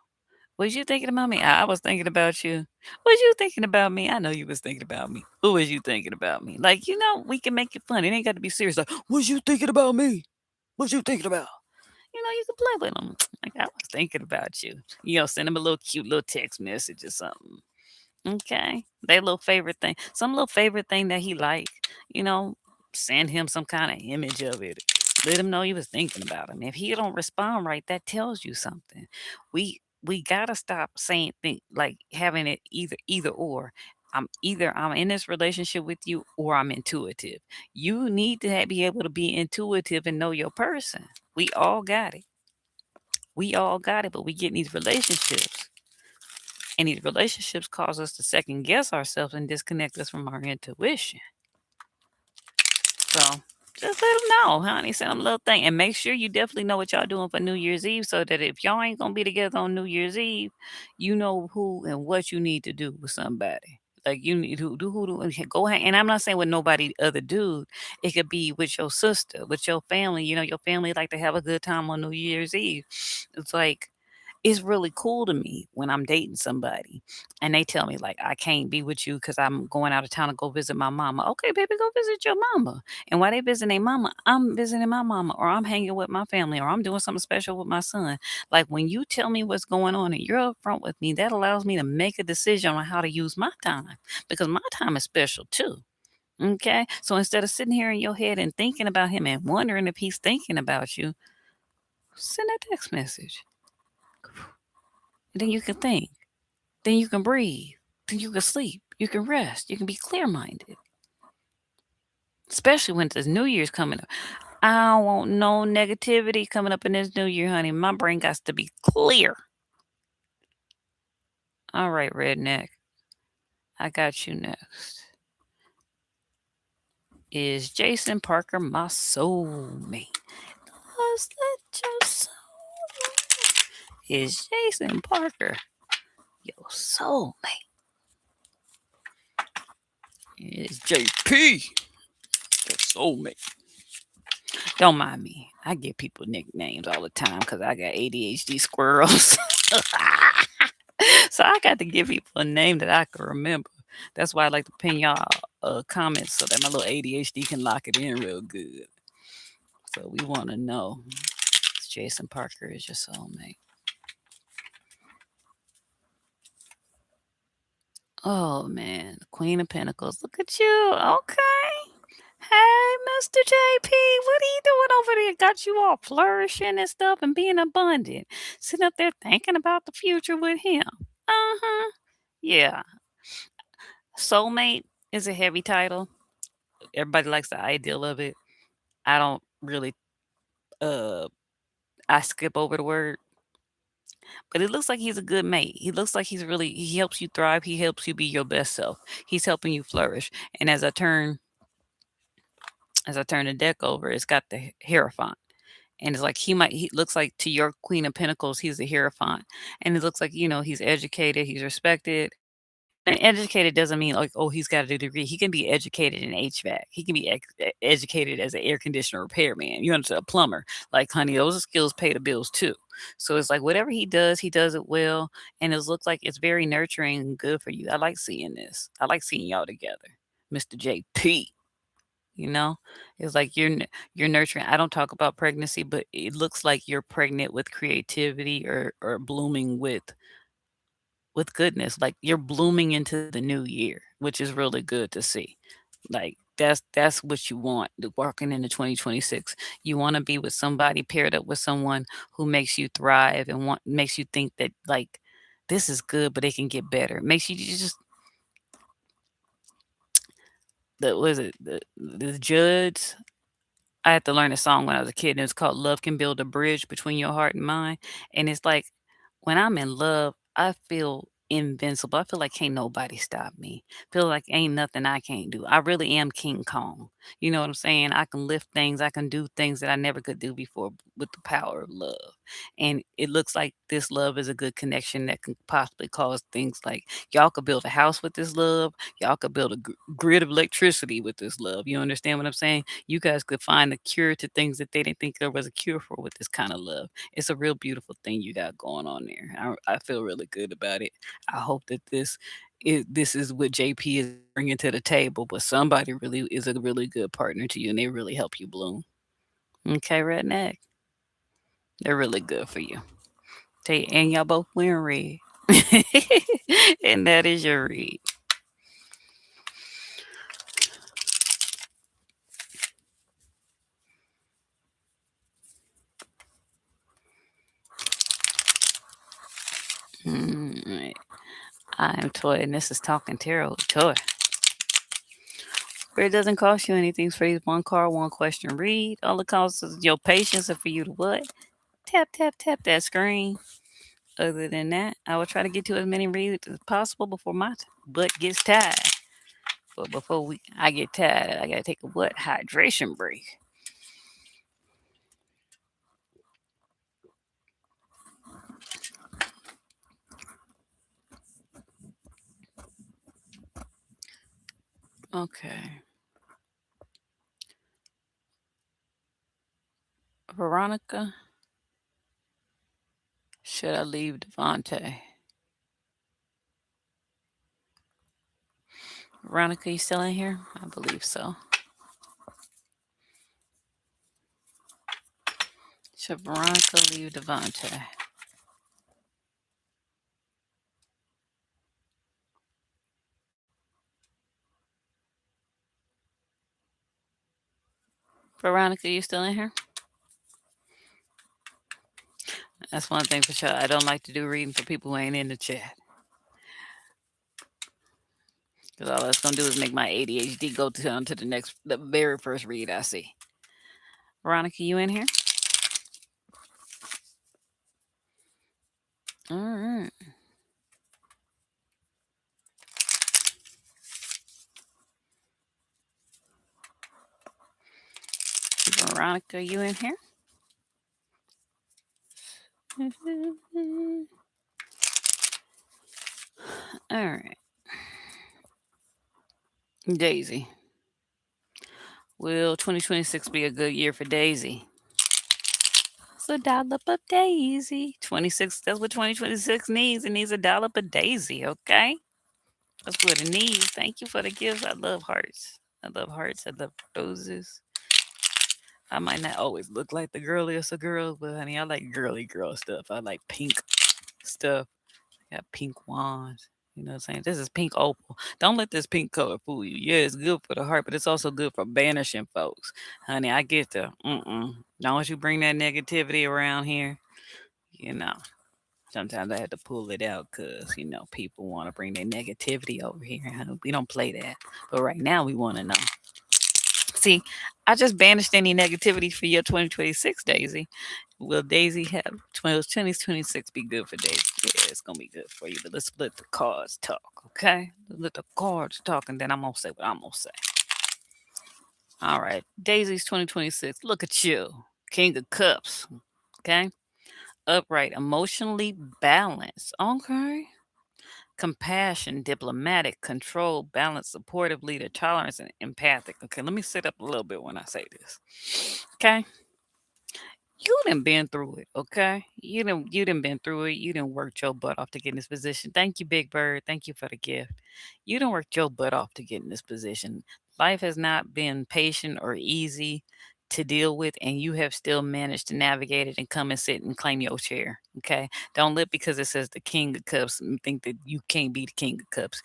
Was you thinking about me? I was thinking about you. Was you thinking about me? I know you was thinking about me. Who was you thinking about me?" Like, we can make it fun. It ain't got to be serious. Like, "Was you thinking about me? What you thinking about?" You can play with them. Like, I was thinking about you. Send him a little cute little text message or something. Okay. Their little favorite thing. Some little favorite thing that he like, you know, send him some kind of image of it. Let him know you was thinking about him. If he don't respond right, that tells you something. We gotta stop saying think like having it either or. I'm in this relationship with you or I'm intuitive. You need to be able to be intuitive and know your person. We all got it. We all got it, but we get in these relationships. And these relationships cause us to second guess ourselves and disconnect us from our intuition. So just let them know, honey. Send them a little thing. And make sure you definitely know what y'all doing for New Year's Eve so that if y'all ain't going to be together on New Year's Eve, you know who and what you need to do with somebody. Like you need to go hang. And I'm not saying with nobody other dude. It could be with your sister, with your family. Your family like to have a good time on New Year's Eve. It's like it's really cool to me when I'm dating somebody and they tell me like I can't be with you because I'm going out of town to go visit my mama. Okay, baby, go visit your mama. And while they visiting their mama, I'm visiting my mama, or I'm hanging with my family, or I'm doing something special with my son. Like when you tell me what's going on and you're upfront with me, that allows me to make a decision on how to use my time because my time is special too. Okay. So instead of sitting here in your head and thinking about him and wondering if he's thinking about you, send that text message. And then you can think. Then you can breathe. Then you can sleep. You can rest. You can be clear minded. Especially when this New Year's coming up. I don't want no negativity coming up in this New Year, honey. My brain got to be clear. All right, redneck. I got you next. Is Jason Parker my soulmate? Just let your soul is Jason Parker, your soulmate. It's JP, your soulmate. Don't mind me. I give people nicknames all the time because I got ADHD squirrels. So I got to give people a name that I can remember. That's why I like to pin y'all comments so that my little ADHD can lock it in real good. So we want to know Jason Parker is your soulmate. Oh man, Queen of Pentacles. Look at you. Okay. Hey, Mr. JP, what are you doing over there? Got you all flourishing and stuff and being abundant. Sitting up there thinking about the future with him. Uh-huh. Yeah. Soulmate is a heavy title. Everybody likes the ideal of it. I don't really uh I skip over the word, but it looks like he's a good mate. He looks like he helps you thrive. He helps you be your best self. He's helping you flourish. And as I turn the deck over, it's got the Hierophant. And it's like he looks like to your Queen of Pentacles, he's the Hierophant. And it looks like, he's educated, he's respected. And educated doesn't mean like, oh, he's got a degree. He can be educated in HVAC. He can be educated as an air conditioner repairman. You understand, a plumber. Like, honey, those skills pay the bills too. So it's like whatever he does it well. And it looks like it's very nurturing and good for you. I like seeing this. I like seeing y'all together. Mr. JP. You know, it's like you're nurturing. I don't talk about pregnancy, but it looks like you're pregnant with creativity or blooming with goodness. Like you're blooming into the new year, which is really good to see. Like that's what you want walking into 2026. You want to be with somebody paired up with someone who makes you thrive and makes you think that like this is good, but it can get better. Makes you just the was it the judge. I had to learn a song when I was a kid, and it's called "Love Can Build a Bridge Between Your Heart and Mine." And it's like when I'm in love, I feel invincible. I feel like can't nobody stop me. Feel like ain't nothing I can't do. I really am King Kong. You know what I'm saying? I can lift things. I can do things that I never could do before with the power of love. And it looks like this love is a good connection that can possibly cause things like y'all could build a house with this love. Y'all could build a grid of electricity with this love. You understand what I'm saying? You guys could find a cure to things that they didn't think there was a cure for with this kind of love. It's a real beautiful thing you got going on there. I feel really good about it. I hope that this is what JP is bringing to the table, but somebody really is a really good partner to you and they really help you bloom. Okay, redneck. They're really good for you. And y'all both wearing red. And that is your read. Right. I am Toy, and this is Talking Tarot with Toy. Where it doesn't cost you anything for these one card, one question read. All it costs is your patience and for you to what? Tap, tap, tap that screen. Other than that, I will try to get to as many reads as possible before my butt gets tired. But before I get tired, I gotta take a what? Hydration break. Okay. Veronica, should I leave Devante? Veronica, you still in here? I believe so. Should Veronica leave Devante? Veronica, you still in here? That's one thing for sure. I don't like to do reading for people who ain't in the chat. Because all that's going to do is make my ADHD go down to the very first read I see. Veronica, you in here? All right. Veronica, you in here? All right, Daisy. Will 2026 be a good year for Daisy? It's a dollop of Daisy. 26, that's what 2026 needs. It needs a dollop of Daisy, okay? That's what it needs. Thank you for the gifts. I love hearts. I love hearts. I love roses. I might not always look like the girliest of girls, but honey, I like girly girl stuff. I like pink stuff. I got pink wands. You know what I'm saying? This is pink opal. Don't let this pink color fool you. Yeah, it's good for the heart, but it's also good for banishing folks. Honey, I get the Don't you bring that negativity around here. You know, sometimes I have to pull it out because, people want to bring their negativity over here. Honey. We don't play that. But right now, we want to know. See, I just banished any negativity for your 2026, Daisy. Will Daisy have 2026 be good for Daisy? Yeah, it's gonna be good for you. But let's let the cards talk, okay? Let the cards talk, and then I'm gonna say what I'm gonna say. All right, Daisy's 2026. Look at you, King of Cups. Okay, upright, emotionally balanced. Okay, compassion, diplomatic, control, balance, supportive leader, tolerance, and empathic. Okay, let me sit up a little bit when I say this. Okay, you done been through it, okay? You done been through it. You done worked your butt off to get in this position. Thank you, Big Bird. Thank you for the gift. You done worked your butt off to get in this position. Life has not been patient or easy to deal with, and you have still managed to navigate it and come and sit and claim your chair. Okay. Don't let because it says the King of Cups and think that you can't be the King of Cups.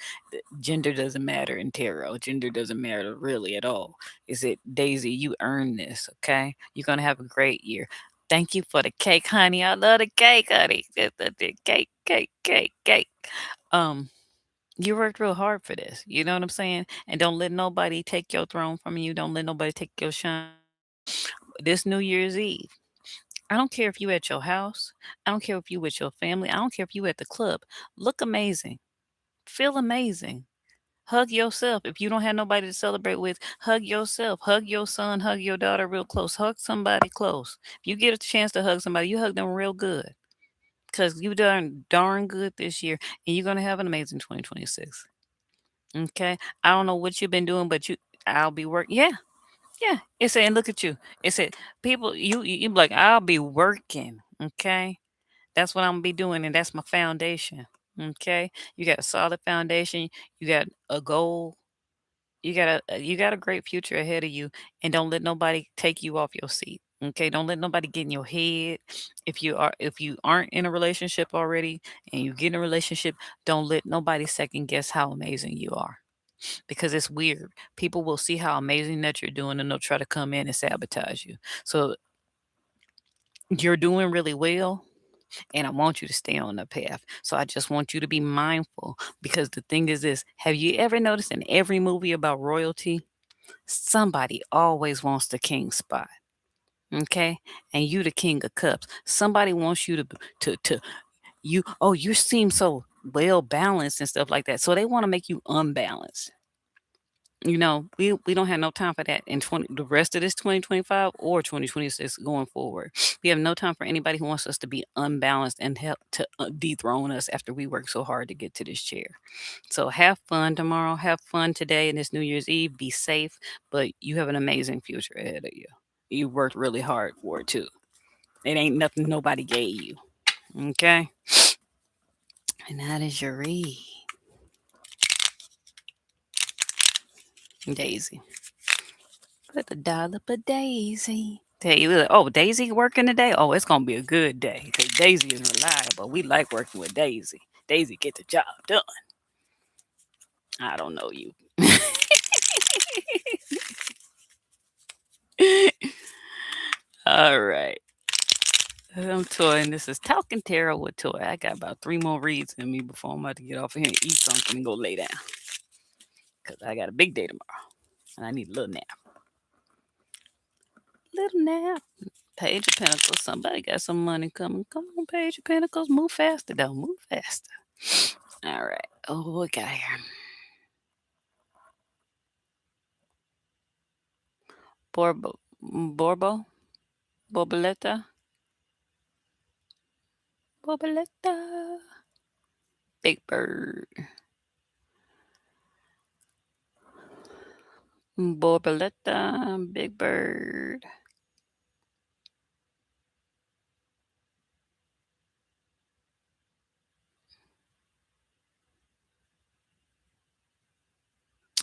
Gender doesn't matter in tarot. Gender doesn't matter really at all. Is it Daisy? You earned this. Okay. You're gonna have a great year. Thank you for the cake, honey. I love the cake, honey. The cake, cake, cake, cake. Um, you worked real hard for this. You know what I'm saying? And don't let nobody take your throne from you. Don't let nobody take your shine. This New Year's Eve, I don't care if you at your house. I don't care if you with your family. I don't care if you at the club. Look amazing. Feel amazing. Hug yourself. If you don't have nobody to celebrate with, hug yourself. Hug your son. Hug your daughter real close. Hug somebody close. If you get a chance to hug somebody, you hug them real good. Because you done darn good this year. And you're going to have an amazing 2026. Okay? I don't know what you've been doing, but I'll be working. Yeah. Yeah. It said, and look at you. It said, people, you be like, I'll be working. Okay? That's what I'm gonna be doing, and that's my foundation. Okay? You got a solid foundation. You got a goal. You got a great future ahead of you, and don't let nobody take you off your seat. Okay, don't let nobody get in your head. If you aren't in a relationship already and you get in a relationship, don't let nobody second guess how amazing you are, because it's weird. People will see how amazing that you're doing and they'll try to come in and sabotage you. So you're doing really well, and I want you to stay on the path. So I just want you to be mindful, because the thing is this: have you ever noticed in every movie about royalty, somebody always wants the king spot? Okay, and you the King of Cups. Somebody wants you to you. Oh, you seem so well balanced and stuff like that. So they want to make you unbalanced. We don't have no time for that in the rest of this 2025 or 2026 going forward. We have no time for anybody who wants us to be unbalanced and help to dethrone us after we work so hard to get to this chair. So have fun tomorrow. Have fun today and this New Year's Eve. Be safe, but you have an amazing future ahead of you. You worked really hard for it too. It ain't nothing nobody gave you. Okay? And that is your read, Daisy. Put a dollop of Daisy. Tell you, oh, Daisy working today? Oh, it's gonna be a good day because Daisy is reliable. We like working with Daisy. Daisy get the job done. I don't know you. All right. I'm Toy, and this is Talking Tarot with Toy. I got about 3 more reads in me before I'm about to get off of here and eat something and go lay down. Because I got a big day tomorrow. And I need a little nap. Little nap. Page of Pentacles. Somebody got some money coming. Come on, Page of Pentacles. Move faster, though. Move faster. All right. Oh, what we got here? Borbo? Borboleta? Borboleta. Big Bird. Borboleta, big bird.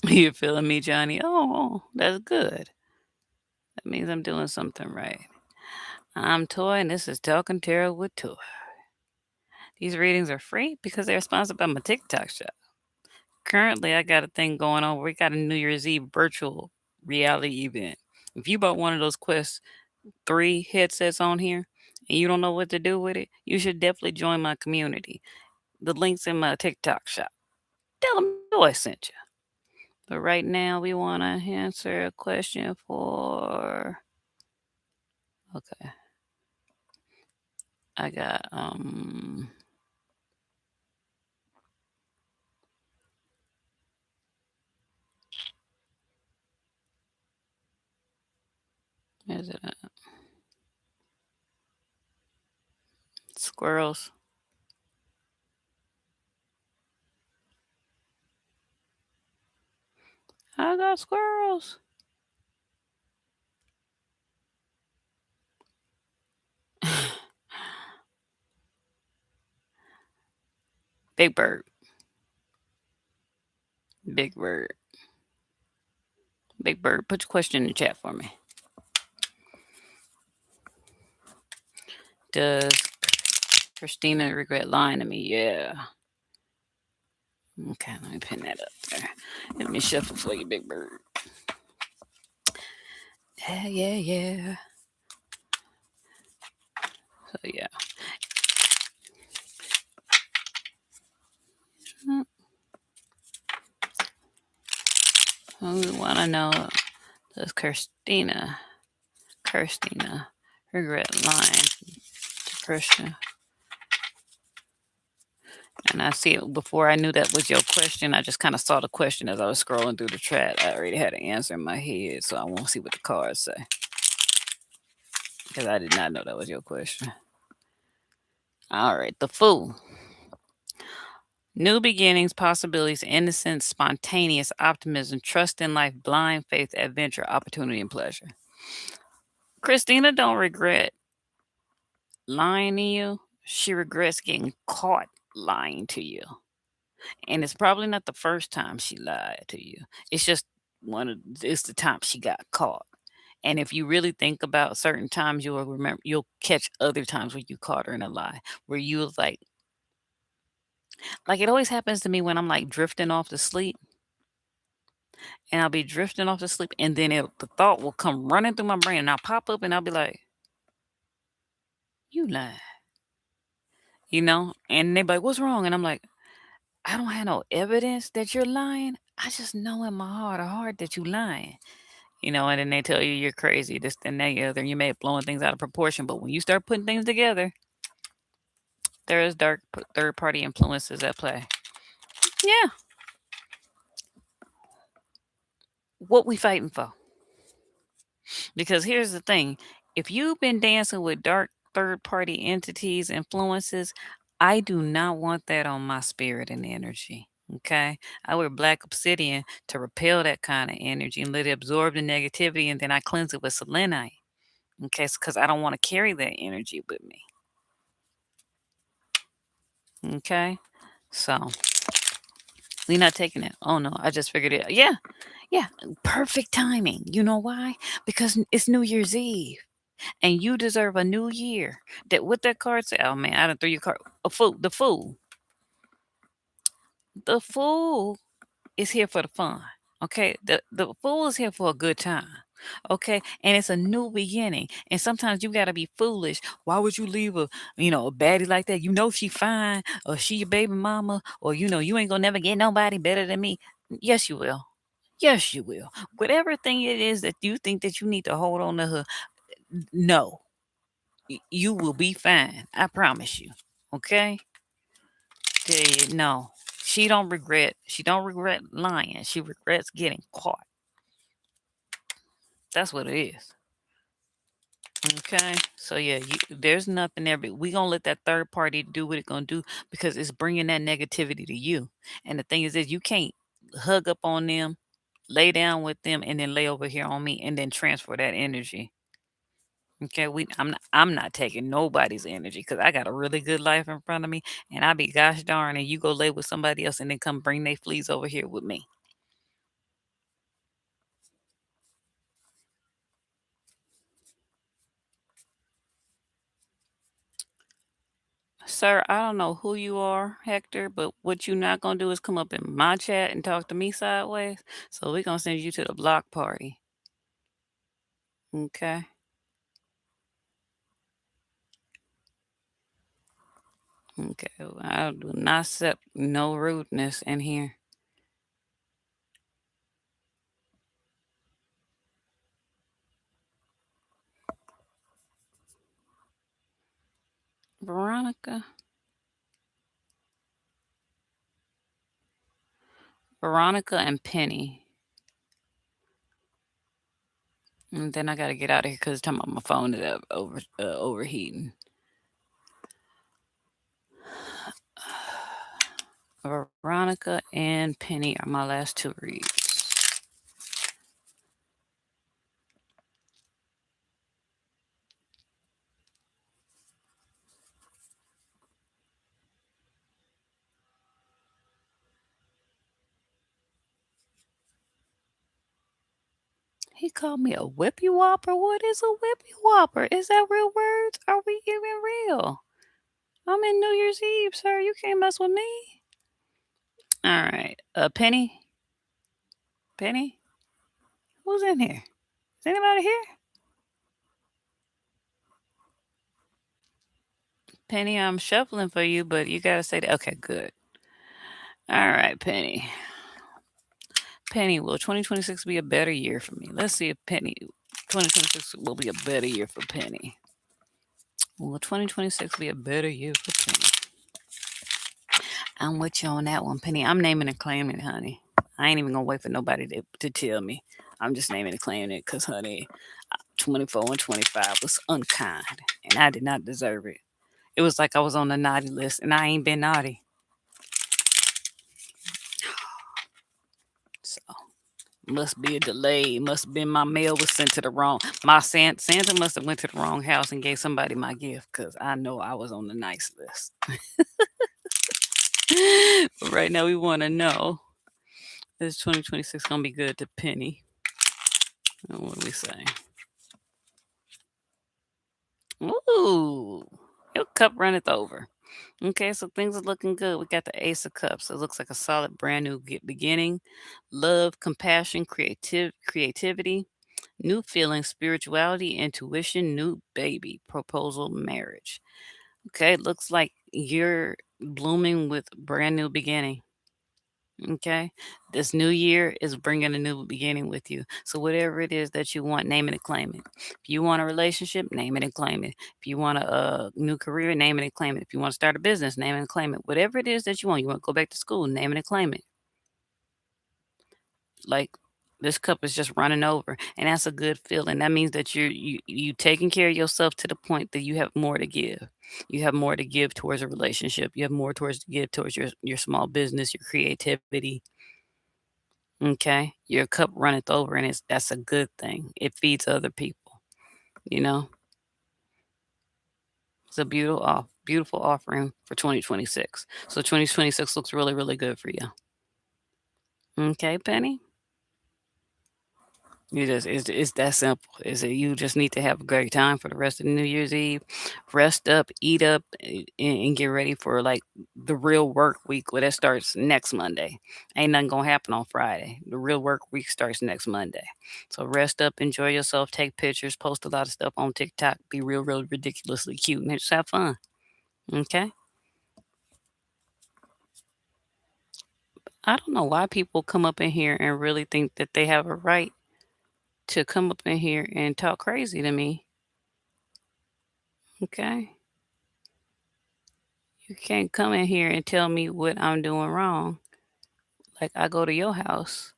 You feeling me, Johnny? Oh, that's good. That means I'm doing something right. I'm Toy, and this is Talkin Tarot with Toy. These readings are free because they're sponsored by my TikTok shop. Currently, I got a thing going on where we got a New Year's Eve virtual reality event. If you bought one of those Quest 3 headsets on here and you don't know what to do with it, you should definitely join my community. The link's in my TikTok shop. Tell them Toy sent you. But right now, we want to answer a question for. Okay, I got Is it squirrels? I got squirrels. Big bird. Big bird. Big bird. Put your question in the chat for me. Does Christina regret lying to me? Yeah. Okay, let me pin that up there. Let me shuffle for you, big bird. Yeah, yeah, yeah. So yeah. We want to know, does Christina regret lying to Christian? And I see it before I knew that was your question. I just kind of saw the question as I was scrolling through the chat. I already had an answer in my head, so I won't see what the cards say because I did not know that was your question. All right, the Fool. New beginnings, possibilities, innocence, spontaneous optimism, trust in life, blind faith, adventure, opportunity, and pleasure. Christina don't regret lying to you. She regrets getting caught lying to you. And it's probably not the first time she lied to you. It's just it's the time she got caught. And if you really think about certain times, you'll catch other times where you caught her in a lie, where you was like it always happens to me when I'm like drifting off to sleep, and I'll be drifting off to sleep, and then the thought will come running through my brain, and I'll pop up, and I'll be like, "You lying," and they be like, "What's wrong?" And I'm like, "I don't have no evidence that you're lying. I just know in my heart of heart that you lying." And then they tell you you're crazy, this, and that, the other. You may have blowing things out of proportion, but when you start putting things together, there is dark third party influences at play. Yeah, what we fighting for? Because here's the thing: if you've been dancing with dark third party entities, influences, I do not want that on my spirit and energy. Okay, I wear black obsidian to repel that kind of energy and let it absorb the negativity, and then I cleanse it with selenite. Okay, because I don't want to carry that energy with me. Okay. So we not taking it. Oh no, I just figured it. Yeah, yeah. Perfect timing. You know why? Because it's New Year's Eve. And you deserve a new year. That what that card say? Oh man, I don't throw your card. A fool. The fool. The fool is here for the fun. Okay. The fool is here for a good time. Okay. And it's a new beginning. And sometimes you gotta be foolish. Why would you leave a baddie like that? You know she fine, or she your baby mama, or you ain't gonna never get nobody better than me. Yes, you will. Yes, you will. Whatever thing it is that you think that you need to hold on to her, no. You will be fine. I promise you. Okay? Tell you, no. She don't regret lying. She regrets getting caught. That's what it is. Okay? So yeah, there's nothing there, but we gonna let that third party do what it gonna do because it's bringing that negativity to you. And the thing is you can't hug up on them, lay down with them and then lay over here on me and then transfer that energy. Okay, I'm not taking nobody's energy because I got a really good life in front of me, and I be gosh darn, and you go lay with somebody else and then come bring they fleas over here with me. Sir, I don't know who you are, Hector, but what you not gonna do is come up in my chat and talk to me sideways. So we gonna send you to the block party. Okay. Okay. Well, I do not accept no rudeness in here. Veronica. Veronica and Penny. And then I gotta get out of here because it's time about my phone is overheating. Veronica and Penny are my last two reads. He called me a whippy whopper. What is a whippy whopper? Is that real words? Are we even real? I'm in New Year's Eve, sir. You can't mess with me. All right. Penny? Penny? Who's in here? Is anybody here? Penny, I'm shuffling for you, but you gotta say that. Okay, good. All right, Penny. Penny, will 2026 be a better year for me? Let's see if 2026 will be a better year for Penny. Will 2026 be a better year for Penny? I'm with you on that one, Penny. I'm naming and claiming it, honey. I ain't even gonna wait for nobody to tell me. I'm just naming and claiming it because, honey, 24 and 25 was unkind and I did not deserve it. It was like I was on the naughty list and I ain't been naughty. So must be a delay. Must have been my mail was sent to the wrong. Santa must have went to the wrong house and gave somebody my gift because I know I was on the nice list. But right now we want to know, is 2026 gonna be good to Penny? What do we say? Ooh, your cup runneth over. Okay, so things are looking good. We got the Ace of Cups. It looks like a solid brand new beginning. Love, compassion, creativity, new feelings, spirituality, intuition, new baby, proposal, marriage. Okay, it looks like you're blooming with brand new beginning. Okay, this new year is bringing a new beginning with you. So, whatever it is that you want, name it and claim it. If you want a relationship, name it and claim it. If you want a new career, name it and claim it. If you want to start a business, name it and claim it. Whatever it is that you want to go back to school, name it and claim it. Like, this cup is just running over, and that's a good feeling. That means that you taking care of yourself to the point that you have more to give. You have more to give towards a relationship. You have more towards to give towards your small business, your creativity. Okay, your cup runneth over, and that's a good thing. It feeds other people. You know, it's a beautiful offering for 2026. So 2026 looks really, really good for you. Okay, Penny. It's that simple. Is that you just need to have a great time for the rest of the New Year's Eve. Rest up, eat up, and get ready for like the real work week. Well, that starts next Monday. Ain't nothing gonna happen on Friday. The real work week starts next Monday. So rest up, enjoy yourself, take pictures, post a lot of stuff on TikTok, be real ridiculously cute, and just have fun. Okay. I don't know why people come up in here and really think that they have a right to come up in here and talk crazy to me. Okay. You can't come in here and tell me what I'm doing wrong. Like I go to your house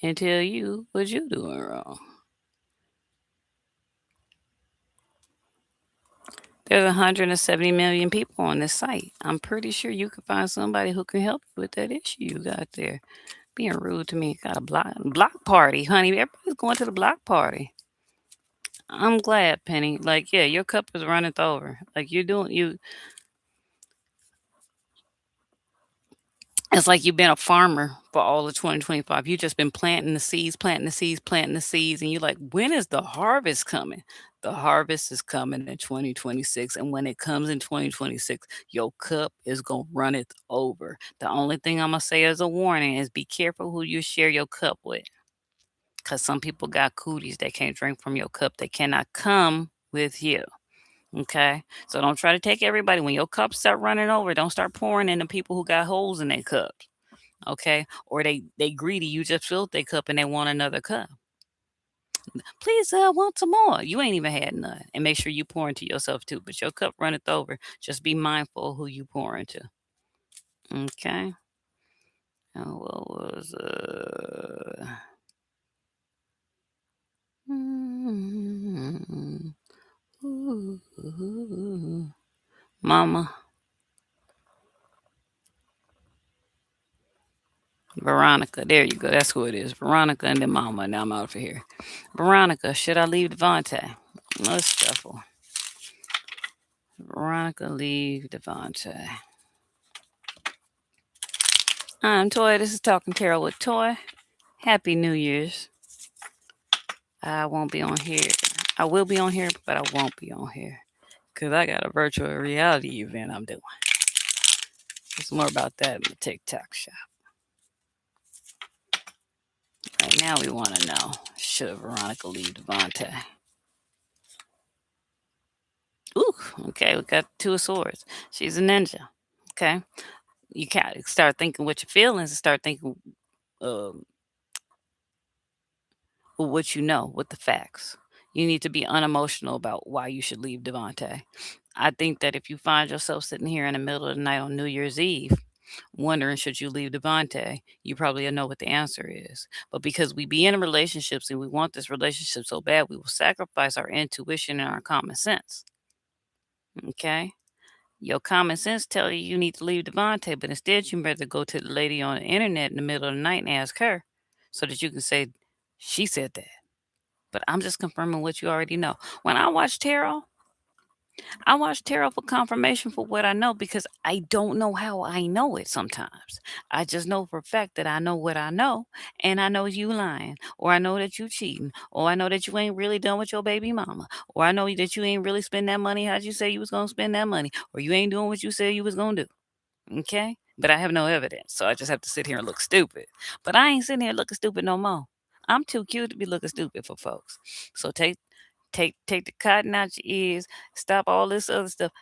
and tell you what you're doing wrong. There's 170 million people on this site. I'm pretty sure you can find somebody who can help you with that issue you got there. Being rude to me. Got a block party, honey. Everybody's going to the block party. I'm glad, Penny. Like, yeah, your cup is running over. Like you're doing you it's like you've been a farmer for all of 2025. You just been planting the seeds, planting the seeds, planting the seeds, and you're like, when is the harvest coming? The harvest is coming in 2026. And when it comes in 2026, your cup is gonna run it over. The only thing I'm gonna say as a warning is be careful who you share your cup with. Cause some people got cooties they can't drink from your cup. They cannot come with you. Okay. So don't try to take everybody. When your cups start running over, don't start pouring into people who got holes in their cups. Okay. Or they greedy. You just filled their cup and they want another cup. Please, I want some more. You ain't even had none. And make sure you pour into yourself too. But your cup runneth over. Just be mindful of who you pour into. Okay. What was Mama Veronica? There you go. That's who it is. Veronica and then Mama. Now I'm out of here. Veronica, should I leave Devontae? Let's shuffle. Veronica, leave Devontae. I'm Toy. This is Talking Tarot with Toy. Happy New Year's. I won't be on here. I will be on here, but I won't be on here because I got a virtual reality event I'm doing. There's more about that in the TikTok shop. Right now, we want to know, should Veronica leave Devontae? Ooh, okay, we got Two of Swords. She's a ninja. Okay, you can't start thinking with your feelings and start thinking um, with what you know, with the facts. You need to be unemotional about why you should leave Devontae. I think that if you find yourself sitting here in the middle of the night on New Year's Eve, wondering should you leave Devontae, you probably know what the answer is. But because we be in relationships and we want this relationship so bad, we will sacrifice our intuition and our common sense. Okay? Your common sense tell you you need to leave Devontae, but instead you better go to the lady on the internet in the middle of the night and ask her so that you can say, she said that. But I'm just confirming what you already know. When I watch tarot for confirmation for what I know because I don't know how I know it sometimes. I just know for a fact that I know what I know, and I know you lying, or I know that you cheating, or I know that you ain't really done with your baby mama, or I know that you ain't really spend that money how you say you was gonna spend that money, or you ain't doing what you said you was gonna do. Okay? But I have no evidence, so I just have to sit here and look stupid. But I ain't sitting here looking stupid no more. I'm too cute to be looking stupid for folks. So take the cotton out your ears, stop all this other stuff,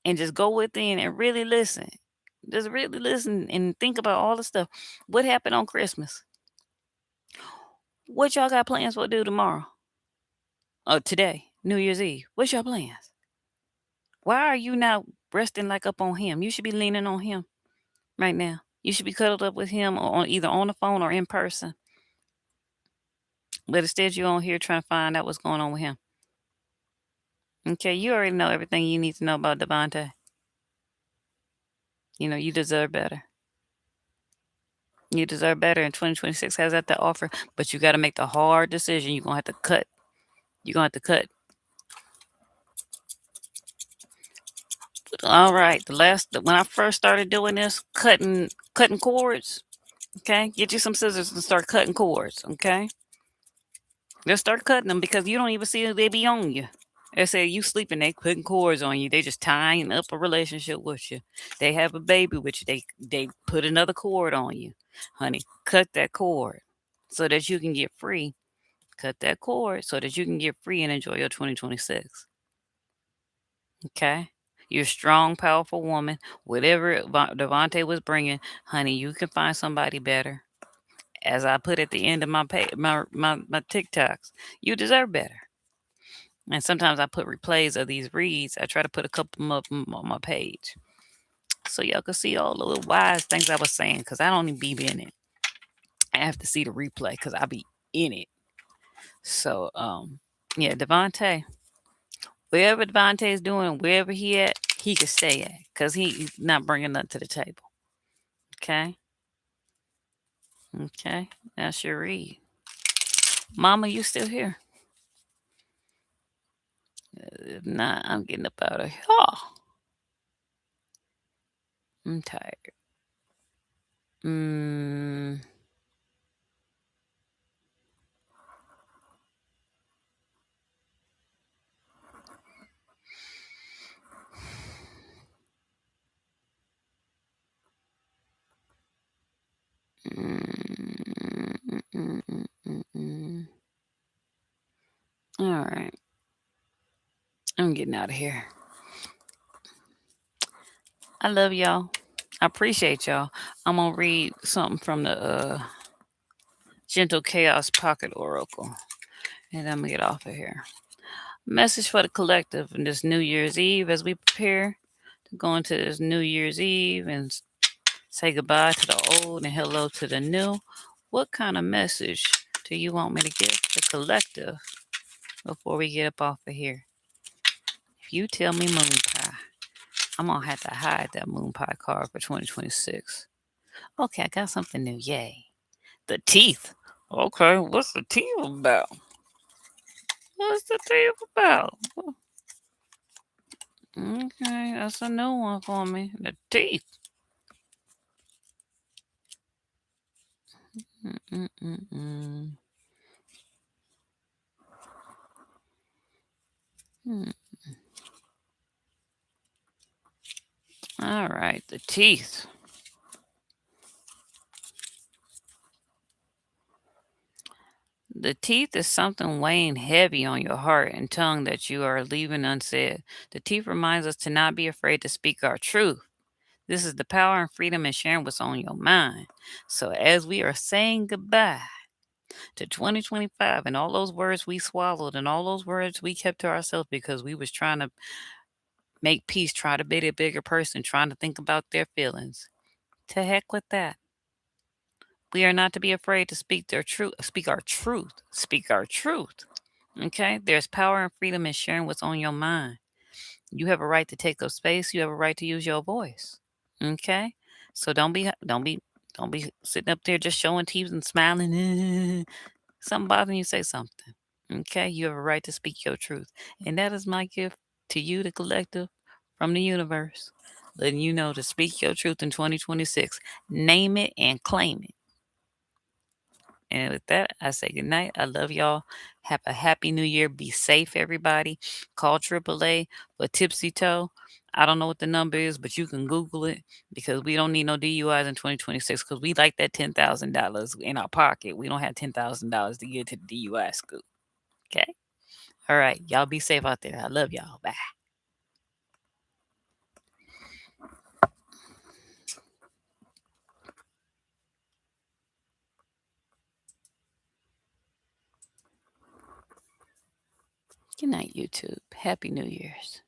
and just go within and really listen. Just really listen and think about all the stuff. What happened on Christmas? What y'all got plans for to do tomorrow? Oh, today, New Year's Eve. What's your plans? Why are you not resting like up on him? You should be leaning on him right now. You should be cuddled up with him or either on the phone or in person. But instead, you're on here trying to find out what's going on with him. Okay, you already know everything you need to know about Devontae. You know, you deserve better. You deserve better, and 2026 has that to offer, but you got to make the hard decision. You're going to have to cut. You're going to have to cut. All right. When I first started doing this, cutting cords, okay? Get you some scissors and start cutting cords, okay? Just start cutting them because you don't even see they be on you. They say you sleeping, they putting cords on you. They just tying up a relationship with you. They have a baby with you. They put another cord on you. Honey, cut that cord so that you can get free. Cut that cord so that you can get free and enjoy your 2026. Okay? You're a strong, powerful woman. Whatever Devontae was bringing, honey, you can find somebody better. As I put at the end of my TikToks, you deserve better. And sometimes I put replays of these reads. I try to put a couple of them on my page so y'all can see all the little wise things I was saying because I don't even be in it. I have to see the replay because I be in it. So, yeah, Devontae, wherever Devontae is doing, wherever he at, he can stay at because he's not bringing nothing to the table. Okay? Okay, that's your read. Mama, you still here? If not, I'm getting up out of here. Oh, I'm tired. Mm, mm, mm, mm, mm, mm, mm. All right, I'm getting out of here. I love y'all. I appreciate y'all. I'm gonna read something from the Gentle Chaos Pocket Oracle, and I'm gonna get off of here. Message for the collective in this New Year's Eve as we prepare to go into this New Year's Eve and say goodbye to the old and hello to the new. What kind of message do you want me to give the collective before we get up off of here? If you tell me moon pie, I'm gonna have to hide that moon pie card for 2026. Okay, I got something new. Yay. The teeth. Okay, what's the teeth about? What's the teeth about? Okay, that's a new one for me. The teeth. Mm-mm-mm-mm. Hmm. All right, the teeth. The teeth is something weighing heavy on your heart and tongue that you are leaving unsaid. The teeth reminds us to not be afraid to speak our truth. This is the power and freedom in sharing what's on your mind. So as we are saying goodbye to 2025 and all those words we swallowed and all those words we kept to ourselves because we was trying to make peace, try to be a bigger person, trying to think about their feelings. To heck with that. We are not to be afraid to speak their truth, speak our truth, speak our truth. Okay? There's power and freedom in sharing what's on your mind. You have a right to take up space. You have a right to use your voice. Okay? So don't be sitting up there just showing teeth and smiling. Something bothering you, say something. Okay? You have a right to speak your truth. And that is my gift to you, the collective, from the universe. Letting you know to speak your truth in 2026. Name it and claim it. And with that, I say good night. I love y'all. Have a happy new year. Be safe, everybody. Call AAA for Tipsy Toe. I don't know what the number is, but you can Google it because we don't need no DUIs in 2026 because we like that $10,000 in our pocket. We don't have $10,000 to get to the DUI school. Okay? All right. Y'all be safe out there. I love y'all. Bye. Good night, YouTube. Happy New Year's.